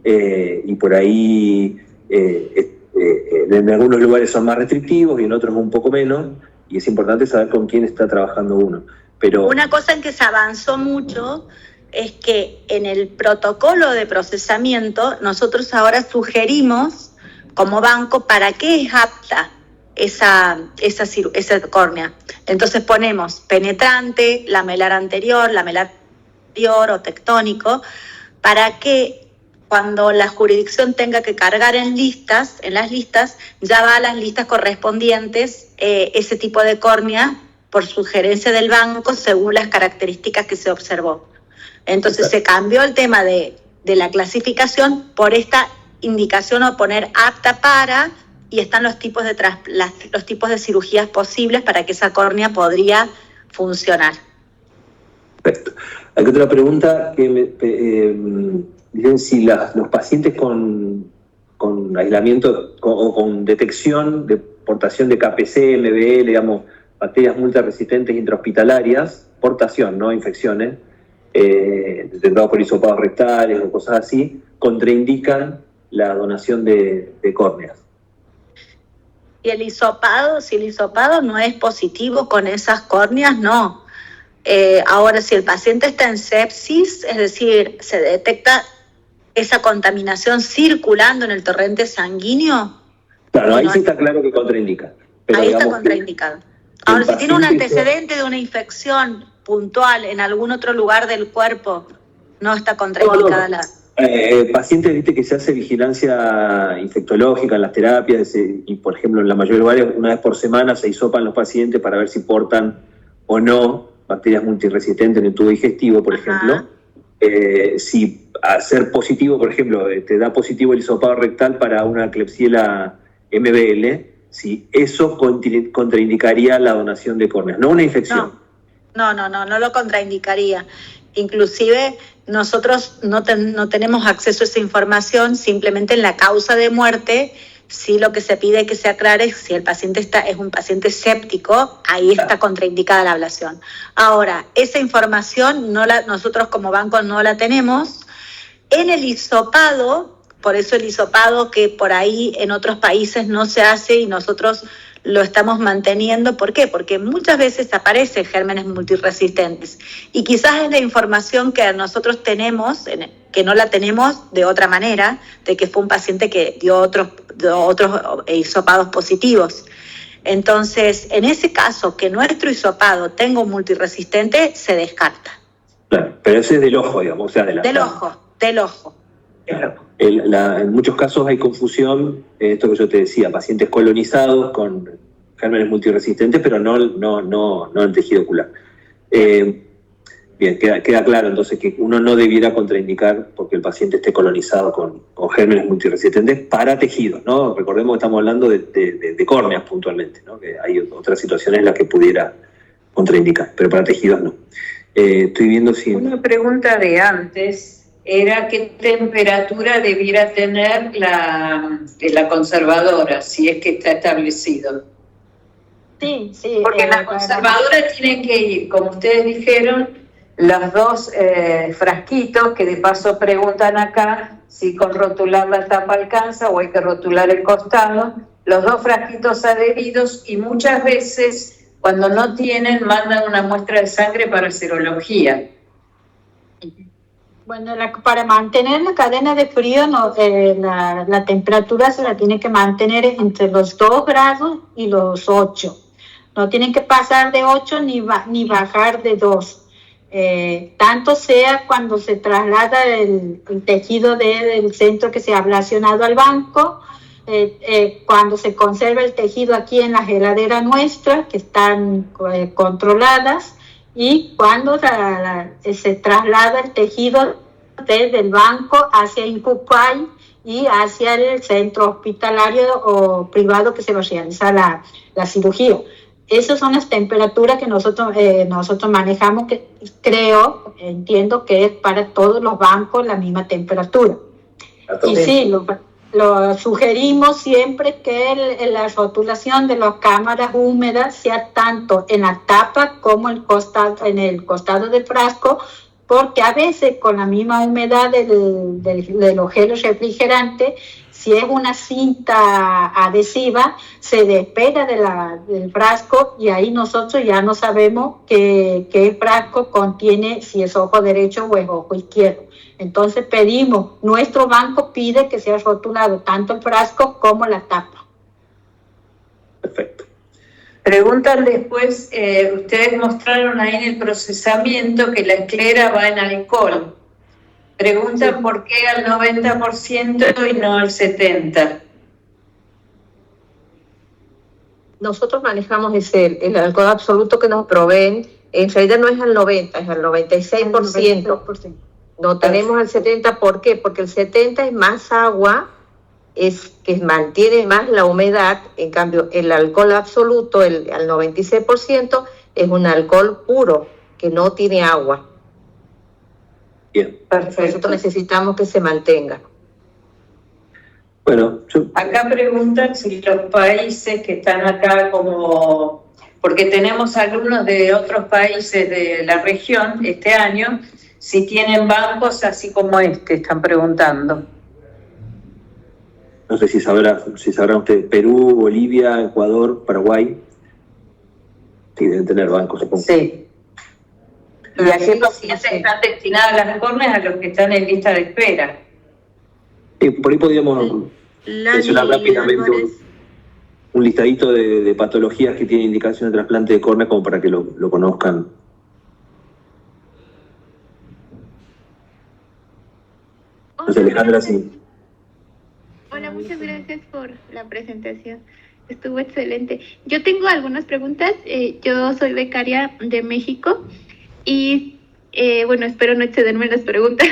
Y por ahí en algunos lugares son más restrictivos y en otros un poco menos, y es importante saber con quién está trabajando uno. Pero una cosa en que se avanzó mucho es que en el protocolo de procesamiento nosotros ahora sugerimos como banco para qué es apta esa córnea. Entonces ponemos penetrante, lamelar anterior o tectónico, para que cuando la jurisdicción tenga que cargar en las listas, ya va a las listas correspondientes ese tipo de córnea por sugerencia del banco según las características que se observó. Entonces se cambió el tema de la clasificación por esta indicación o poner apta para, y están los tipos de cirugías posibles para que esa córnea podría funcionar. Perfecto. Hay otra pregunta que dicen si los pacientes con aislamiento o con detección de portación de KPC, MBL, digamos, bacterias multiresistentes intrahospitalarias, portación, no infecciones, detectados por hisopados rectales o cosas así, contraindican la donación de córneas. Y el hisopado, si el hisopado no es positivo con esas córneas, no. Ahora, si el paciente está en sepsis, es decir, se detecta esa contaminación circulando en el torrente sanguíneo. Claro, ahí sí está claro que contraindica. Pero ahí está contraindicado. Ahora, si tiene un antecedente de una infección puntual en algún otro lugar del cuerpo, no está contraindicada la... Pacientes, viste, que se hace vigilancia infectológica en las terapias, y por ejemplo en la mayoría de lugares, una vez por semana se hisopan los pacientes para ver si portan o no bacterias multiresistentes en el tubo digestivo, por ejemplo. Si a ser positivo, por ejemplo, te da positivo el hisopado rectal para una Klebsiella MBL, si eso contraindicaría la donación de córneas, no una infección. No lo contraindicaría. Inclusive nosotros no tenemos acceso a esa información, simplemente en la causa de muerte, sí lo que se pide que se aclare es si el paciente es un paciente séptico, ahí está contraindicada la ablación. Ahora, esa información nosotros como banco no la tenemos. En el hisopado, por eso el hisopado que por ahí en otros países no se hace y nosotros lo estamos manteniendo. ¿Por qué? Porque muchas veces aparecen gérmenes multiresistentes y quizás es la información que nosotros tenemos, que no la tenemos de otra manera, de que fue un paciente que dio otros hisopados positivos. Entonces, en ese caso, que nuestro hisopado tenga un multiresistente, se descarta. Claro, pero ese es del ojo, digamos, o sea, del ojo. En muchos casos hay confusión, esto que yo te decía, pacientes colonizados con gérmenes multiresistentes, pero no en tejido ocular. Bien, queda claro entonces que uno no debiera contraindicar porque el paciente esté colonizado con gérmenes multiresistentes para tejidos, ¿no? Recordemos que estamos hablando de córneas puntualmente, ¿no? Que hay otras situaciones en las que pudiera contraindicar, pero para tejidos no. Estoy viendo si... Una pregunta de antes era qué temperatura debiera tener la conservadora, si es que está establecido. Sí. Porque la conservadora tiene que ir, como ustedes dijeron, los dos frasquitos, que de paso preguntan acá si con rotular la tapa alcanza o hay que rotular el costado, los dos frasquitos adheridos, y muchas veces cuando no tienen mandan una muestra de sangre para serología. Bueno, para mantener la cadena de frío, la temperatura se la tiene que mantener entre los 2 grados y los 8. No tienen que pasar de 8 ni bajar de 2. Tanto sea cuando se traslada el tejido del centro que se ha ablacionado al banco, cuando se conserva el tejido aquí en la heladera nuestra, que están controladas, y cuando se traslada el tejido desde el banco hacia Incucay y hacia el centro hospitalario o privado que se va a realizar la cirugía. Esas son las temperaturas que nosotros manejamos, que entiendo que es para todos los bancos la misma temperatura. Y sí, lo sugerimos siempre que la rotulación de las cámaras húmedas sea tanto en la tapa como en el costado del frasco, porque a veces con la misma humedad de los geles refrigerantes, si es una cinta adhesiva, se despega del frasco y ahí nosotros ya no sabemos qué frasco contiene, si es ojo derecho o es ojo izquierdo. Entonces nuestro banco pide que sea rotulado tanto el frasco como la tapa. Perfecto. Preguntan después, ustedes mostraron ahí en el procesamiento que la esclera va en alcohol. Preguntan por qué al 90% y no al 70%. nosotros manejamos el alcohol absoluto que nos proveen, en realidad no es al 90, es al 96%. No tenemos al 70, ¿por qué? Porque el 70 es más agua, es que mantiene más la humedad, en cambio el alcohol absoluto, al 96%, es un alcohol puro, que no tiene agua. Bien. Perfecto. Nosotros necesitamos que se mantenga. Bueno, Acá preguntan si los países que están acá como... Porque tenemos alumnos de otros países de la región este año, si tienen bancos así como están preguntando. no sé si sabrán ustedes, Perú, Bolivia, Ecuador, Paraguay. Sí, deben tener bancos, supongo. Sí. ¿Y a qué pacientes están destinadas las córneas? A los que están en lista de espera. Por ahí podríamos mencionar rápidamente un listadito de patologías que tienen indicación de trasplante de córnea como para que lo conozcan. No sé, Alejandra, sí. Hola, muchas gracias por la presentación. Estuvo excelente. Yo tengo algunas preguntas. Yo soy becaria de México y, bueno, espero no excederme en las preguntas.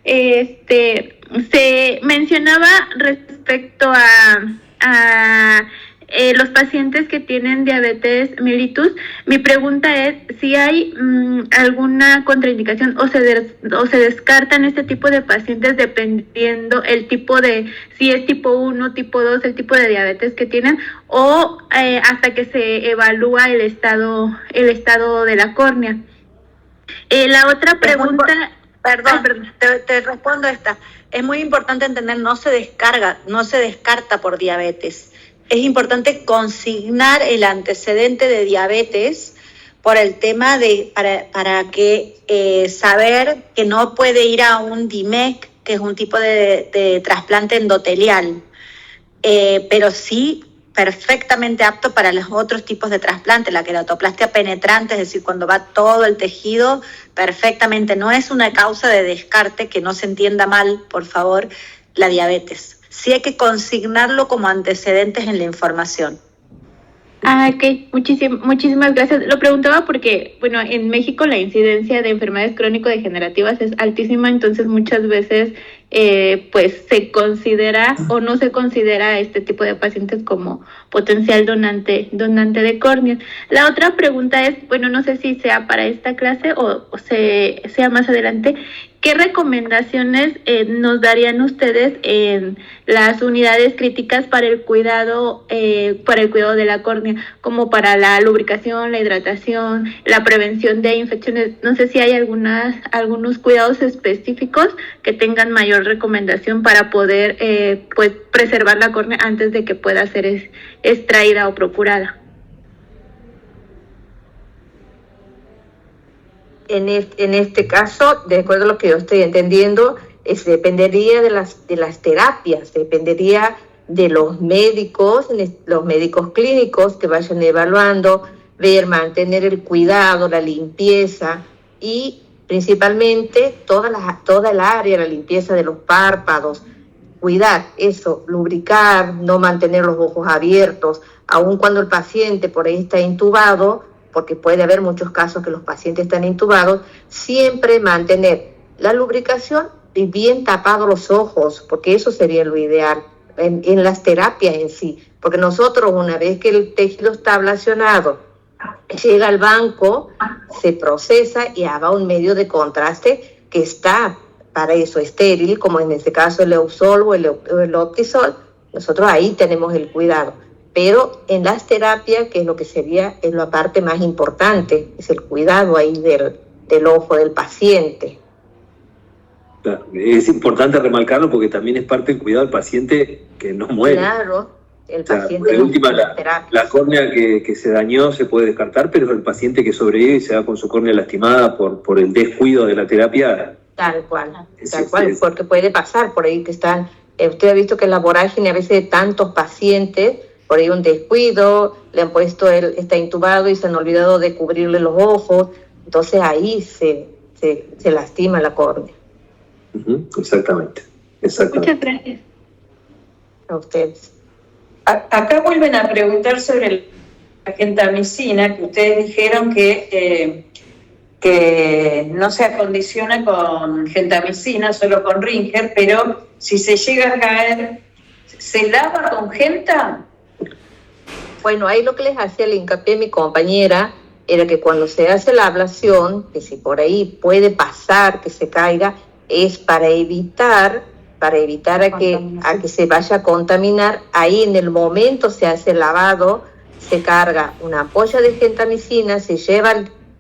Se mencionaba respecto a los pacientes que tienen diabetes mellitus. Mi pregunta es si hay alguna contraindicación o se descartan este tipo de pacientes dependiendo el tipo de, si es tipo 1, tipo 2, el tipo de diabetes que tienen, o hasta que se evalúa el estado de la córnea. La otra pregunta... Perdón. Te respondo esta. Es muy importante entender, no se descarta por diabetes. Es importante consignar el antecedente de diabetes por el tema de para que saber que no puede ir a un DIMEC, que es un tipo de trasplante endotelial, pero sí perfectamente apto para los otros tipos de trasplante, la queratoplastia penetrante, es decir, cuando va todo el tejido, perfectamente. No es una causa de descarte, que no se entienda mal, por favor, la diabetes. Sí hay que consignarlo como antecedentes en la información. Ok, muchísimas gracias. Lo preguntaba porque, bueno, en México la incidencia de enfermedades crónico-degenerativas es altísima, entonces muchas veces pues se considera o no se considera a este tipo de pacientes como potencial donante de córneas. La otra pregunta es, bueno, no sé si sea para esta clase o sea más adelante, ¿qué recomendaciones nos darían ustedes en las unidades críticas para el cuidado de la córnea, como para la lubricación, la hidratación, la prevención de infecciones? No sé si hay algunos cuidados específicos que tengan mayor recomendación para poder pues preservar la córnea antes de que pueda ser extraída o procurada. En este caso, de acuerdo a lo que yo estoy entendiendo, dependería de las terapias, dependería de los médicos clínicos que vayan evaluando, mantener el cuidado, la limpieza y principalmente toda el área, la limpieza de los párpados, cuidar eso, lubricar, no mantener los ojos abiertos, aun cuando el paciente por ahí está intubado, porque puede haber muchos casos que los pacientes están intubados, siempre mantener la lubricación y bien tapados los ojos, porque eso sería lo ideal en las terapias en sí, porque nosotros una vez que el tejido está ablacionado, llega al banco, se procesa y va a un medio de contraste que está para eso estéril, como en este caso el Eusol o el Optisol. Nosotros ahí tenemos el cuidado. Pero en las terapias, que es lo que es la parte más importante, es el cuidado ahí del ojo del paciente. Claro, es importante remarcarlo porque también es parte del cuidado del paciente que no muere. Claro, el paciente. De última, la córnea que se dañó se puede descartar, pero el paciente que sobrevive y se va con su córnea lastimada por el descuido de la terapia. Tal cual, porque puede pasar por ahí que están. Usted ha visto que en la vorágine a veces de tantos pacientes, por ahí un descuido, le han puesto, está intubado y se han olvidado de cubrirle los ojos, entonces ahí se lastima la córnea. Exactamente. Muchas gracias. A ustedes. Acá vuelven a preguntar sobre gentamicina, que ustedes dijeron que no se acondiciona con gentamicina, solo con Ringer, pero si se llega a caer, ¿se lava con genta? Bueno, ahí lo que les hacía el hincapié mi compañera era que cuando se hace la ablación, que si por ahí puede pasar que se caiga, es para evitar a que se vaya a contaminar. Ahí en el momento se hace el lavado, se carga una ampolla de gentamicina, se lleva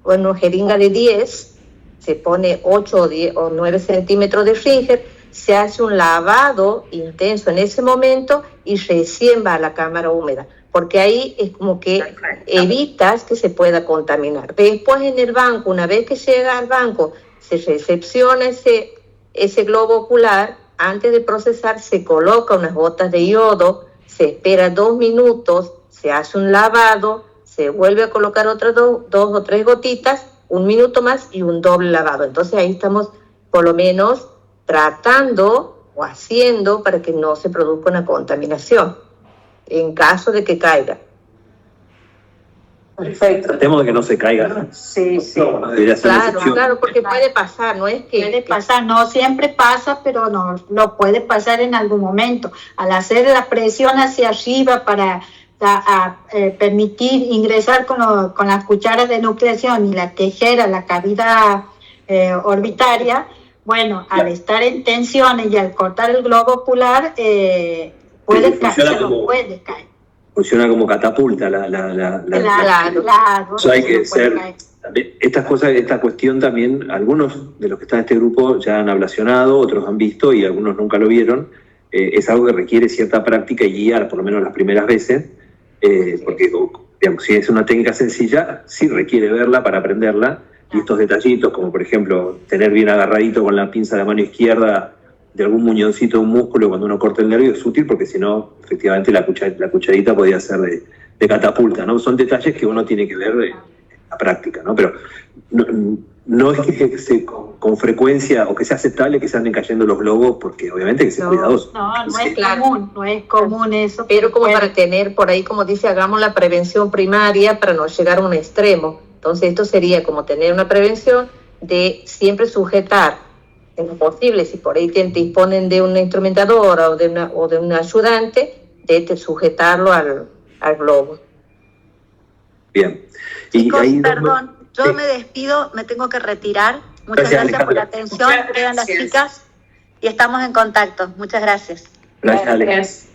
una jeringa de 10, se pone 8 o 9 centímetros de Ringer, se hace un lavado intenso en ese momento y recién va a la cámara húmeda, porque ahí es como que evitas que se pueda contaminar. Después en el banco, una vez que llega al banco, se recepciona ese globo ocular. Antes de procesar se coloca unas gotas de yodo, se espera 2 minutos, se hace un lavado, se vuelve a colocar otras 2 o 3 gotitas, 1 minuto más y un doble lavado. Entonces ahí estamos por lo menos tratando o haciendo para que no se produzca una contaminación en caso de que caiga. Perfecto. Tratemos de que no se caiga, ¿no? Sí, sí. No debería ser una excepción. Claro, porque puede pasar, no es que... Puede pasar, no siempre pasa, pero no puede pasar en algún momento. Al hacer la presión hacia arriba para permitir ingresar con las cucharas de nucleación y la tijera, la cavidad orbitaria, bueno, al estar en tensiones y al cortar el globo ocular, puede caer. Funciona como catapulta Claro. Eso hay que ser. También, esta cuestión también, algunos de los que están en este grupo ya han ablacionado, otros han visto y algunos nunca lo vieron. Es algo que requiere cierta práctica y guiar, por lo menos las primeras veces, porque, digamos, si es una técnica sencilla, sí requiere verla para aprenderla. Y estos detallitos, como por ejemplo, tener bien agarradito con la pinza de la mano izquierda de algún muñoncito de un músculo cuando uno corta el nervio, es útil porque si no, efectivamente la cucharita podía ser de catapulta, ¿no? Son detalles que uno tiene que ver en la práctica, ¿no? Pero no es que con frecuencia o que sea aceptable que se anden cayendo los globos, porque obviamente hay que ser cuidadoso. No es común eso. Pero como para tener por ahí, como dice, hagamos la prevención primaria para no llegar a un extremo. Entonces esto sería como tener una prevención de siempre sujetar en lo posible, si por ahí disponen de una instrumentadora o de un ayudante, de sujetarlo al globo. Bien. Chicos, perdón, yo me despido, me tengo que retirar. Muchas gracias por la atención, quedan las chicas y estamos en contacto. Muchas gracias. Gracias, Alex.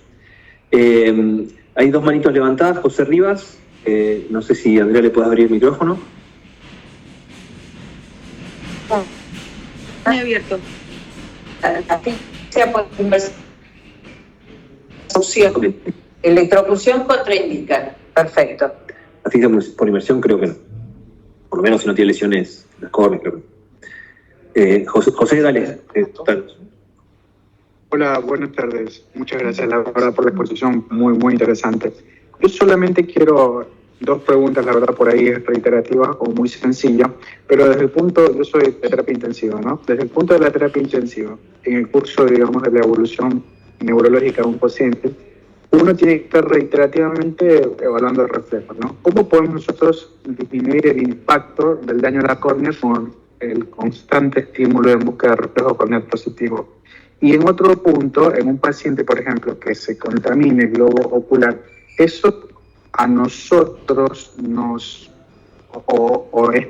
Hay 2 manitos levantadas, José Rivas. No sé si Andrea le puede abrir el micrófono. Está abierto. Electrocución contraindicada. Perfecto. Asfixia por inmersión creo que no. Por lo menos si no tiene lesiones en las córneas, creo que no. José, dale. Hola, buenas tardes. Muchas gracias, la verdad, por la exposición muy interesante. Yo solamente quiero 2 preguntas, la verdad, por ahí reiterativas o muy sencillas, pero desde el punto, yo soy de terapia intensiva, ¿no? Desde el punto de la terapia intensiva, en el curso, digamos, de la evolución neurológica de un paciente, uno tiene que estar reiterativamente evaluando el reflejo, ¿no? ¿Cómo podemos nosotros disminuir el impacto del daño a la córnea con el constante estímulo en busca de reflejo corneal positivo? Y en otro punto, en un paciente, por ejemplo, que se contamine el globo ocular, eso a nosotros o es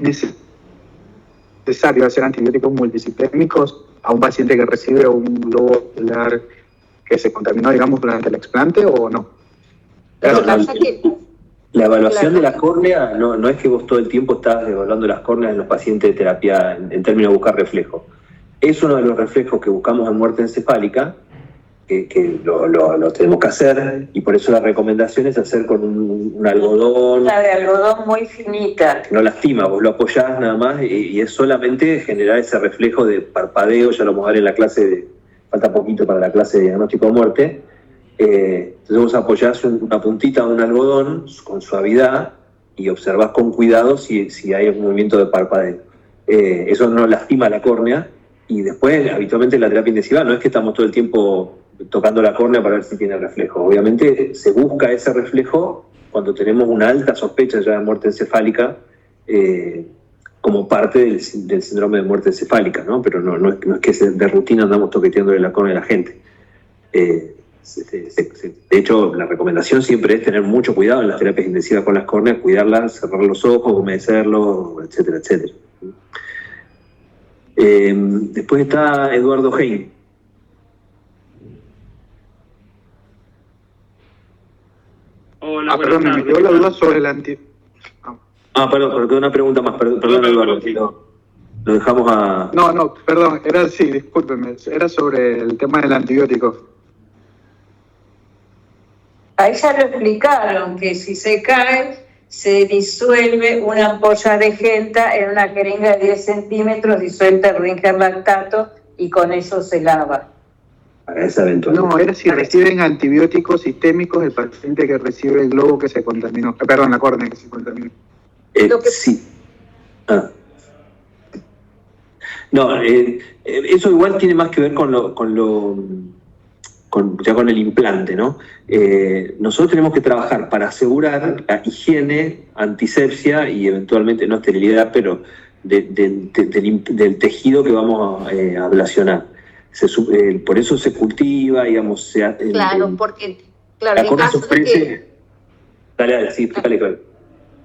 necesario hacer antibióticos multisistémicos a un paciente que recibe un globo ocular que se contaminó, digamos, durante el explante o no. La evaluación de la córnea no es que vos todo el tiempo estás evaluando las córneas en los pacientes de terapia en términos de buscar reflejo. Es uno de los reflejos que buscamos en muerte encefálica, que lo tenemos que hacer, y por eso la recomendación es hacer con un algodón. La de algodón muy finita. Que no lastima, vos lo apoyás nada más y es solamente generar ese reflejo de parpadeo, ya lo vamos a ver en la clase falta poquito para la clase de diagnóstico de muerte. Entonces vos apoyás una puntita de un algodón con suavidad y observás con cuidado si hay un movimiento de parpadeo. Eso no lastima la córnea. Y después, habitualmente en la terapia intensiva, no es que estamos todo el tiempo tocando la córnea para ver si tiene reflejo. Obviamente se busca ese reflejo cuando tenemos una alta sospecha ya de muerte encefálica, como parte del síndrome de muerte encefálica, ¿no? Pero no es que de rutina andamos toqueteándole la córnea a la gente. De hecho, la recomendación siempre es tener mucho cuidado en las terapias intensivas con las córneas, cuidarlas, cerrar los ojos, humedecerlos, etcétera, etcétera. Después está Eduardo Hein. Hola, perdón, me quedó la duda sobre el Perdón, una pregunta más, perdón Eduardo, lo dejamos a... No, perdón, discúlpeme, era sobre el tema del antibiótico. Ahí ya lo explicaron, que si se cae, se disuelve una ampolla de genta en una jeringa de 10 centímetros, disuelta el Ringer lactato y con eso se lava. Para esa eventualidad. No, era si reciben antibióticos sistémicos el paciente que recibe el globo que se contaminó. Perdón, la córnea que se contaminó. Sí. No, eso igual tiene más que ver con el implante, ¿no? Nosotros tenemos que trabajar para asegurar la higiene, antisepsia y eventualmente, no esterilidad, pero del tejido que vamos a ablacionar. Por eso se cultiva, digamos... Porque la en caso se ofrece... Dale, sí, explícale, claro.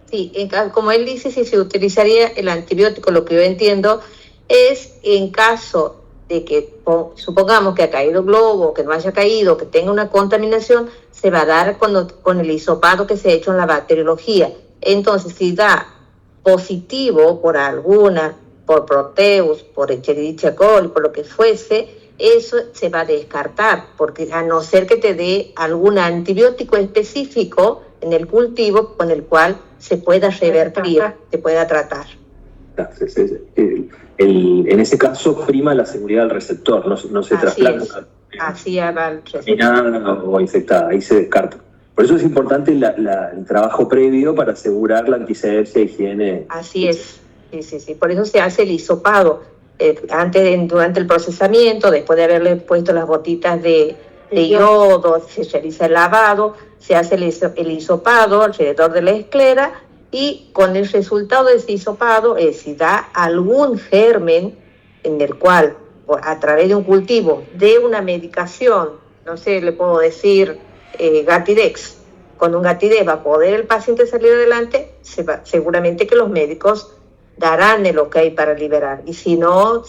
Sí, como él dice, si se utilizaría el antibiótico, lo que yo entiendo es en caso de que, supongamos que ha caído el globo, que no haya caído, que tenga una contaminación, se va a dar con el hisopado que se ha hecho en la bacteriología. Entonces, si da positivo por Proteus, por Escherichia coli, por lo que fuese, eso se va a descartar, porque a no ser que te dé algún antibiótico específico en el cultivo con el cual se pueda revertir, se pueda tratar. En ese caso prima la seguridad del receptor, no se trasplanta. Así va el receptor. O infectada, ahí se descarta. Por eso es importante el trabajo previo para asegurar la antisepsia, higiene. Así es, sí. Por eso se hace el hisopado. Durante el procesamiento, después de haberle puesto las gotitas de yodo, se realiza el lavado, se hace el hisopado alrededor de la esclera y con el resultado de ese hisopado, si da algún germen en el cual, a través de un cultivo, de una medicación, no sé, le puedo decir Gatidex, con un Gatidex va a poder el paciente salir adelante, seguramente que los médicos darán el ok para liberar, y si no,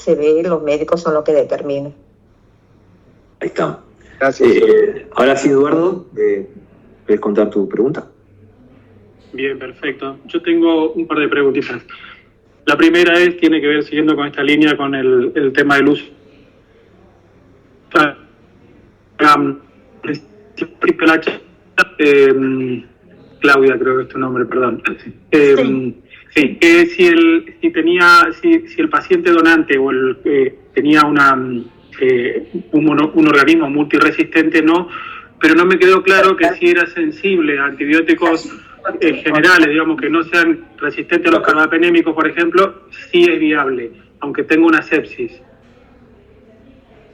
los médicos son los que determinan. Ahí está. Gracias. Ahora sí, Eduardo, ¿puedes contar tu pregunta? Bien, perfecto. Yo tengo un par de preguntitas. La primera tiene que ver, siguiendo con esta línea, con el tema del uso. Claudia, creo que es tu nombre, perdón. Sí, que si el paciente donante o tenía un organismo multiresistente, no, pero no me quedó claro que si era sensible a antibióticos generales, digamos, que no sean resistentes a los carbapenémicos, por ejemplo, sí es viable, aunque tenga una sepsis.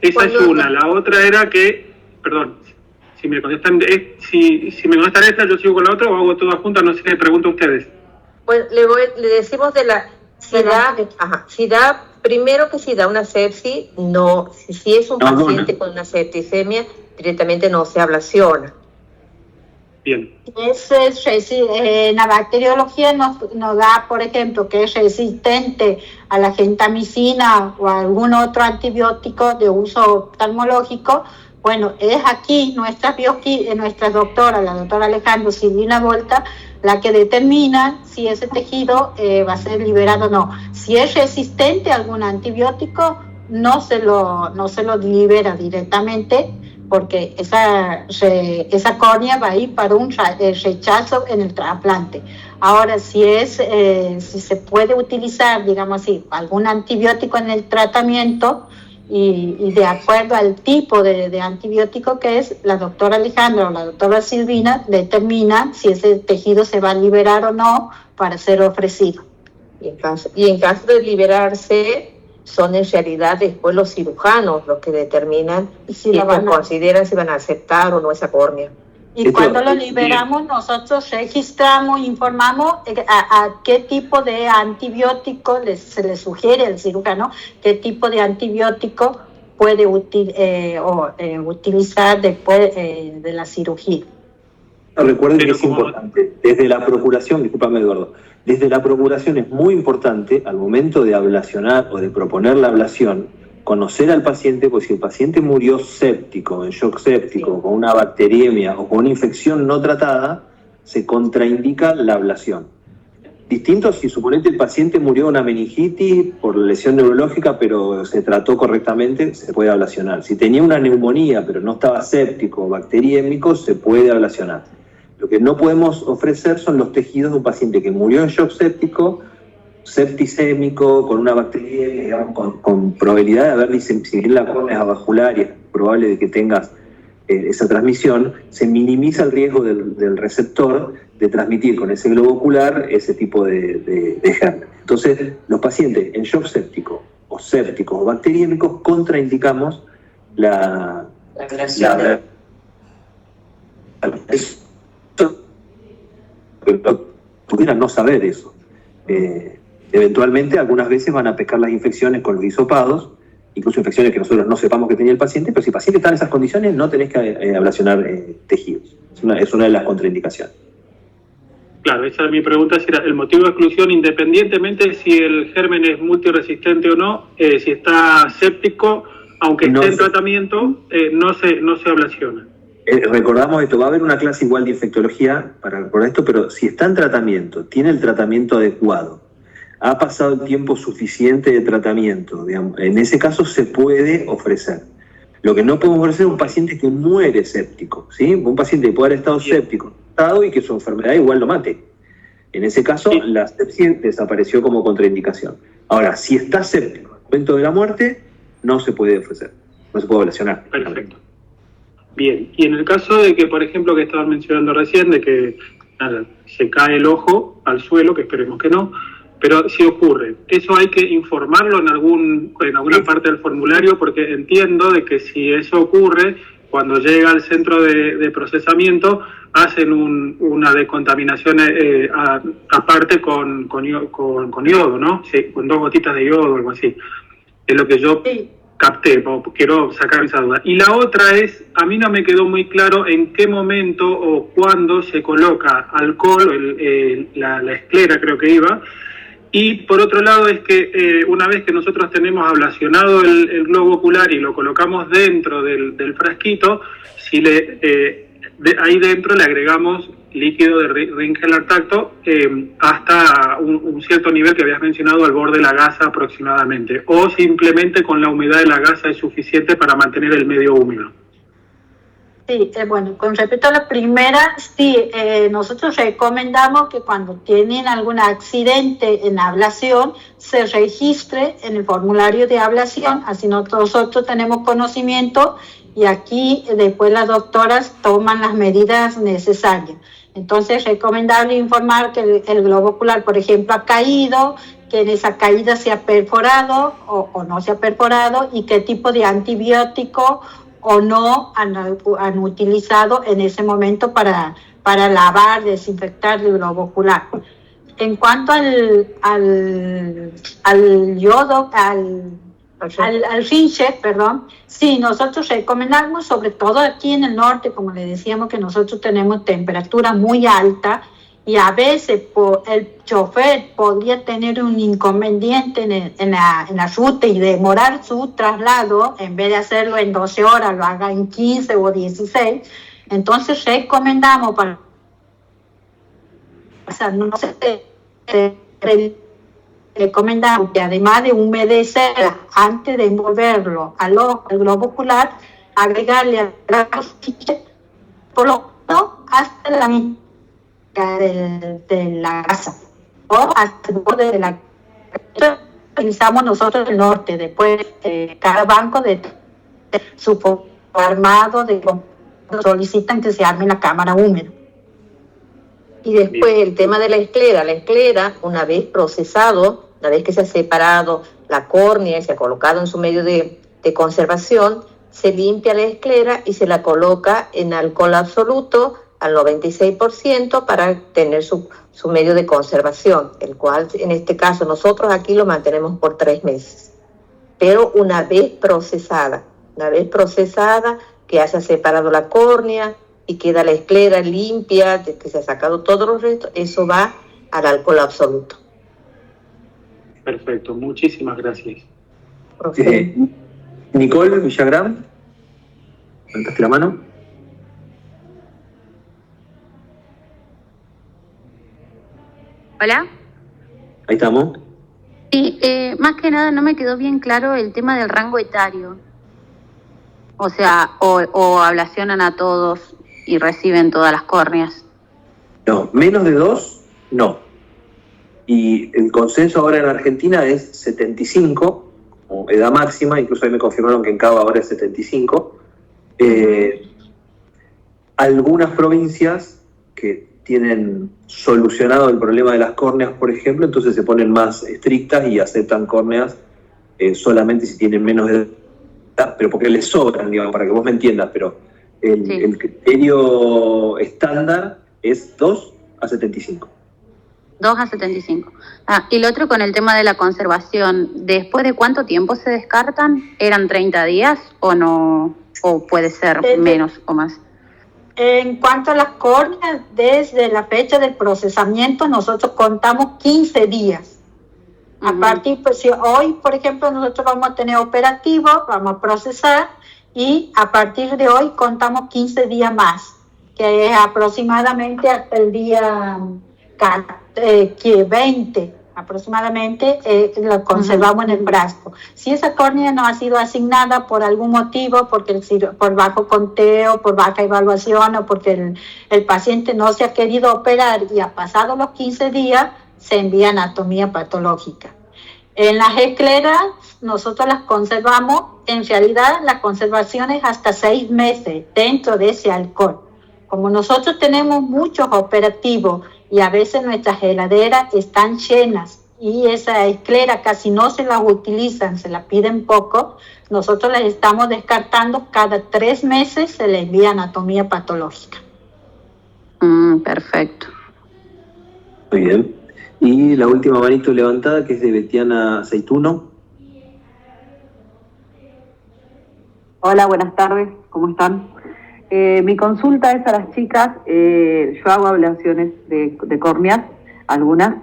Esa es una. La otra era que, perdón, si me contestan esta, yo sigo con la otra o hago todas juntas, no sé qué pregunto a ustedes. Pues le decimos si da, primero que si da una sepsis, no, si es un paciente con una septicemia, directamente no se ablaciona. Bien. En la bacteriología nos da, por ejemplo, que es resistente a la gentamicina o a algún otro antibiótico de uso oftalmológico. Bueno, es aquí nuestra doctora, la doctora Alejandro Silvina Volta, la que determina si ese tejido va a ser liberado o no. Si es resistente a algún antibiótico, no se lo libera directamente, porque esa córnea va a ir para un rechazo en el trasplante. Ahora, si se puede utilizar, digamos así, algún antibiótico en el tratamiento, y de acuerdo al tipo de antibiótico que es, la doctora Alejandra o la doctora Silvina determina si ese tejido se va a liberar o no para ser ofrecido. Y en caso de liberarse, son en realidad después los cirujanos los que determinan si y consideran si van a aceptar o no esa córnea. Y cuando lo liberamos, nosotros registramos, informamos a qué tipo de antibiótico se le sugiere al cirujano, qué tipo de antibiótico puede utilizar después de la cirugía. Recuerden que es importante, desde la procuración, discúlpame Eduardo, desde la procuración es muy importante al momento de ablacionar o de proponer la ablación, conocer al paciente, porque si el paciente murió séptico, en shock séptico, con una bacteriemia o con una infección no tratada, se contraindica la ablación. Distinto si suponete el paciente murió de una meningitis por lesión neurológica, pero se trató correctamente, se puede ablacionar. Si tenía una neumonía, pero no estaba séptico o bacteriémico, se puede ablacionar. Lo que no podemos ofrecer son los tejidos de un paciente que murió en shock séptico, septicémico, con una bacteria, digamos, con probabilidad de haber, si bien la córnea es avascular y es probable de que tengas esa transmisión, se minimiza el riesgo del receptor de transmitir con ese globo ocular ese tipo de germen. Entonces, los pacientes en shock séptico o sépticos o bacteriémicos contraindicamos la ablación. Pudieran no saber eso. Eventualmente, algunas veces van a pescar las infecciones con los hisopados, incluso infecciones que nosotros no sepamos que tenía el paciente, pero si el paciente está en esas condiciones, no tenés que ablacionar tejidos. Es una de las contraindicaciones. Claro, esa es mi pregunta, si era el motivo de exclusión, independientemente si el germen es multiresistente o no, si está séptico, aunque esté en tratamiento, no se ablaciona. Recordamos esto, va a haber una clase igual de infectología para recordar esto, pero si está en tratamiento, tiene el tratamiento adecuado, ha pasado el tiempo suficiente de tratamiento, digamos, en ese caso se puede ofrecer. Lo que no podemos ofrecer es un paciente que muere séptico, ¿sí? Un paciente que puede haber estado séptico y que su enfermedad igual lo mate. En ese caso, la sepsia desapareció como contraindicación. Ahora, si está séptico al momento de la muerte, no se puede ofrecer, no se puede ablacionar. Perfecto. Bien, y en el caso de que, por ejemplo, que estaban mencionando recién, de que se cae el ojo al suelo, que esperemos que no, pero si ocurre, ¿eso hay que informarlo en alguna parte del formulario? Porque entiendo de que si eso ocurre, cuando llega al centro de procesamiento, hacen una decontaminación aparte con yodo, ¿no? Sí, con 2 gotitas de yodo o algo así. Es lo que yo capté, quiero sacar esa duda. Y la otra es, a mí no me quedó muy claro en qué momento o cuándo se coloca alcohol, la esclera creo que iba. Y por otro lado es que una vez que nosotros tenemos ablacionado el globo ocular y lo colocamos dentro del frasquito, si ahí dentro le agregamos líquido de Ringel Artacto hasta un cierto nivel que habías mencionado, al borde de la gasa aproximadamente, o simplemente con la humedad de la gasa es suficiente para mantener el medio húmedo. Sí, bueno, con respecto a la primera, sí, nosotros recomendamos que cuando tienen algún accidente en ablación, se registre en el formulario de ablación, así nosotros tenemos conocimiento y aquí después las doctoras toman las medidas necesarias. Entonces es recomendable informar que el globo ocular, por ejemplo, ha caído, que en esa caída se ha perforado o no se ha perforado y qué tipo de antibiótico o no han utilizado en ese momento para lavar, desinfectar el globo ocular. En cuanto al yodo, al Ringel, perdón, sí, nosotros recomendamos, sobre todo aquí en el norte, como le decíamos, que nosotros tenemos temperatura muy alta y a veces el chofer podría tener un inconveniente en la ruta y demorar su traslado, en vez de hacerlo en 12 horas, lo haga en 15 o 16. Entonces recomendamos recomendamos que además de humedecer antes de envolverlo al globo ocular, agregarle al por lo menos hasta la mitad de la gasa o hasta el borde de la gasa. Utilizamos nosotros el norte, después cada banco de su armado solicitan que se arme la cámara húmeda. Y después el tema de la esclera, una vez procesado, una vez que se ha separado la córnea y se ha colocado en su medio de conservación, se limpia la esclera y se la coloca en alcohol absoluto al 96% para tener su medio de conservación, el cual en este caso nosotros aquí lo mantenemos por 3 meses. Pero una vez procesada, que haya separado la córnea y queda la esclera limpia, que se ha sacado todos los restos, eso va al alcohol absoluto. Perfecto, muchísimas gracias. Nicole Villagrán, ¿levantaste la mano? Hola. Ahí estamos. Sí, más que nada no me quedó bien claro el tema del rango etario. O sea, o ablacionan a todos y reciben todas las córneas. No, menos de 2, no. Y el consenso ahora en Argentina es 75, como edad máxima, incluso ahí me confirmaron que en Cava ahora es 75. Algunas provincias que tienen solucionado el problema de las córneas, por ejemplo, entonces se ponen más estrictas y aceptan córneas solamente si tienen menos de edad, pero porque les sobran, digamos, para que vos me entiendas, pero el criterio estándar es 2 a 75. 2 a 75. Y el otro con el tema de la conservación, ¿después de cuánto tiempo se descartan? ¿Eran 30 días o no? ¿O puede ser menos o más? En cuanto a las córneas, desde la fecha del procesamiento nosotros contamos 15 días. A partir, pues si hoy, por ejemplo, nosotros vamos a tener operativo, vamos a procesar y a partir de hoy contamos 15 días más, que es aproximadamente hasta el día 20 aproximadamente, lo conservamos en el frasco. Si esa córnea no ha sido asignada por algún motivo, porque por bajo conteo, por baja evaluación o porque el paciente no se ha querido operar y ha pasado los 15 días, se envía a anatomía patológica. En las escleras nosotros las conservamos, en realidad la conservación es hasta 6 meses dentro de ese alcohol. Como nosotros tenemos muchos operativos y a veces nuestras heladeras están llenas y esa esclera casi no se las utilizan, se la piden poco, nosotros las estamos descartando cada 3 meses, se le envía anatomía patológica. Perfecto. Muy bien. Y la última manito levantada, que es de Betiana Aceituno. Hola, buenas tardes, ¿cómo están? Mi consulta es a las chicas, yo hago ablaciones de córneas, algunas,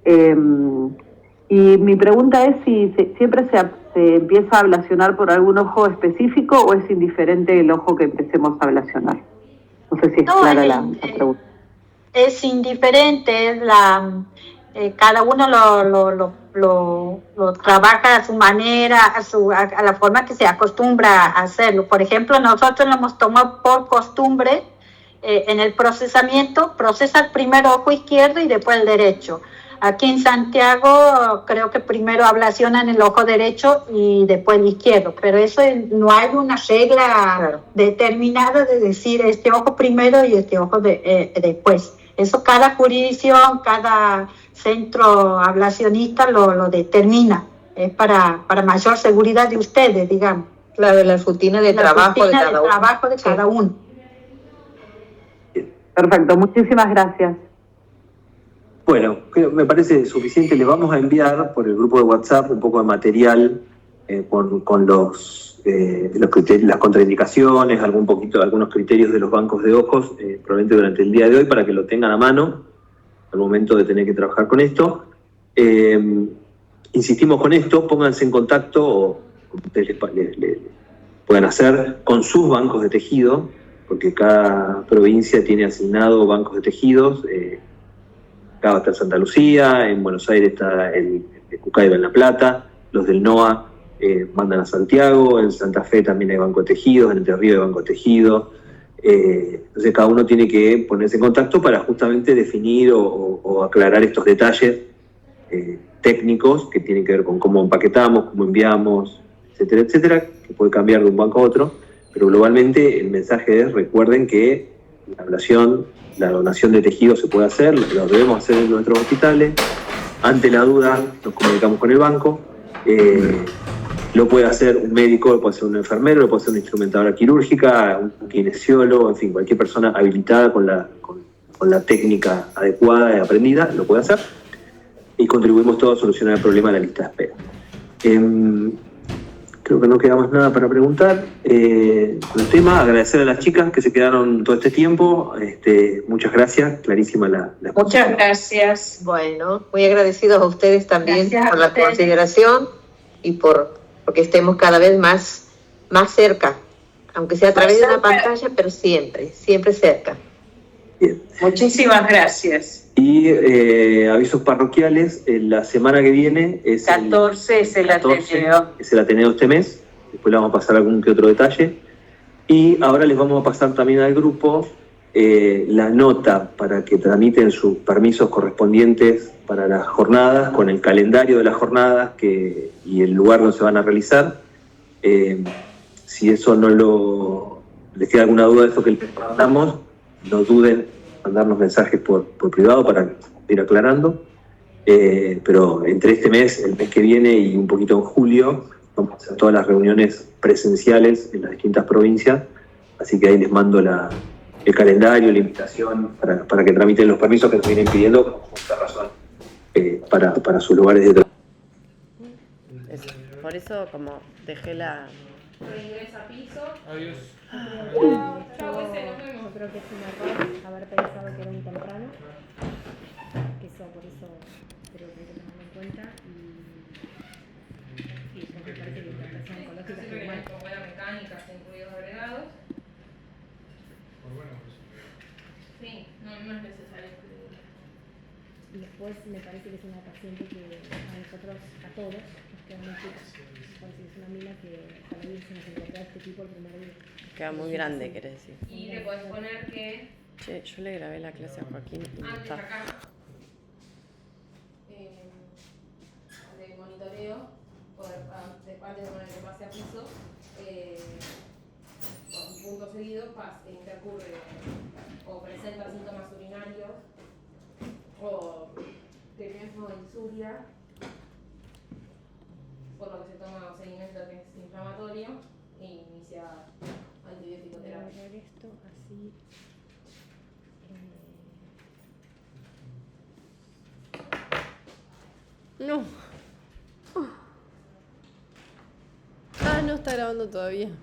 y mi pregunta es si siempre se empieza a ablacionar por algún ojo específico o es indiferente el ojo que empecemos a ablacionar. No sé si es clara la pregunta. Es indiferente, cada uno lo trabaja a su manera, a la forma que se acostumbra a hacerlo. Por ejemplo, nosotros lo hemos tomado por costumbre en el procesamiento, procesa el primer ojo izquierdo y después el derecho. Aquí en Santiago creo que primero ablacionan el ojo derecho y después el izquierdo, pero eso no hay una regla determinada de decir este ojo primero y este ojo después. Eso cada jurisdicción, cada centro ablacionista lo determina. Es para mayor seguridad de ustedes, digamos. Claro, la rutina de trabajo de cada uno. Perfecto, muchísimas gracias. Bueno, me parece suficiente. Le vamos a enviar por el grupo de WhatsApp un poco de material con los criterios, las contraindicaciones, algunos criterios de los bancos de ojos, probablemente durante el día de hoy, para que lo tengan a mano al momento de tener que trabajar con esto. Insistimos con esto, pónganse en contacto, o ustedes puedan hacer con sus bancos de tejido, porque cada provincia tiene asignado bancos de tejidos. Acá está Santa Lucía, en Buenos Aires está el de Cucaiba en La Plata, los del NOA mandan a Santiago, en Santa Fe también hay banco de tejidos, en Entre Ríos hay banco de tejidos. Entonces cada uno tiene que ponerse en contacto para justamente definir o aclarar estos detalles técnicos que tienen que ver con cómo empaquetamos, cómo enviamos, etcétera, etcétera, que puede cambiar de un banco a otro, pero globalmente el mensaje es: recuerden que la ablación, la donación de tejido se puede hacer, lo debemos hacer en nuestros hospitales. Ante la duda nos comunicamos con el banco Lo puede hacer un médico, lo puede hacer un enfermero, lo puede hacer una instrumentadora quirúrgica, un kinesiólogo, en fin, cualquier persona habilitada con la técnica adecuada y aprendida lo puede hacer. Y contribuimos todos a solucionar el problema de la lista de espera. Creo que no queda más nada para preguntar. El tema, agradecer a las chicas que se quedaron todo este tiempo. Muchas gracias, clarísima la Muchas gracias. Bueno, muy agradecidos a ustedes también Gracias a por la ustedes. consideración y porque estemos cada vez más cerca, aunque sea a través de una pantalla, pero siempre cerca. Bien. Muchísimas gracias. Y avisos parroquiales, la semana que viene es 14 es el Ateneo. Es el Ateneo este mes, después le vamos a pasar algún que otro detalle. Y ahora les vamos a pasar también al grupo la nota para que tramiten sus permisos correspondientes para las jornadas, con el calendario de las jornadas y el lugar donde se van a realizar. Si eso les queda alguna duda de esto que les preguntamos, no duden mandarnos mensajes por privado para ir aclarando, pero entre este mes, el mes que viene y un poquito en julio, vamos a hacer todas las reuniones presenciales en las distintas provincias, así que ahí les mando el calendario, la invitación para que tramiten los permisos que nos vienen pidiendo, con justa razón, para sus lugares de trabajo. Por eso, como dejé la... Regresa a piso. Adiós. Yo creo que es un error haber pensado que era un temprano. Que eso, por eso creo que hay que tomarlo en cuenta. Y eso me parece que la intervención oncológica es igual. Con buena mecánica, sin ruidos agregados. Sí, no es necesario. Y después me parece que es una paciente que a nosotros, a todos, nos queda muy chica. Porque es una mina que ojalá hubiésemos encontrado este tipo el primer día. Queda muy grande, querés decir. Y le podés poner que... Che, yo le grabé la clase a Joaquín y no Antes está. acá, de monitoreo, antes de poner que pase a piso, con un punto seguido intercurre o presenta síntomas urinarios o de riesgo de insuria, por lo que se toma seguimiento que es inflamatorio e inicia antibiótico terapia. Voy a ver esto así. No. Ah, no está grabando todavía.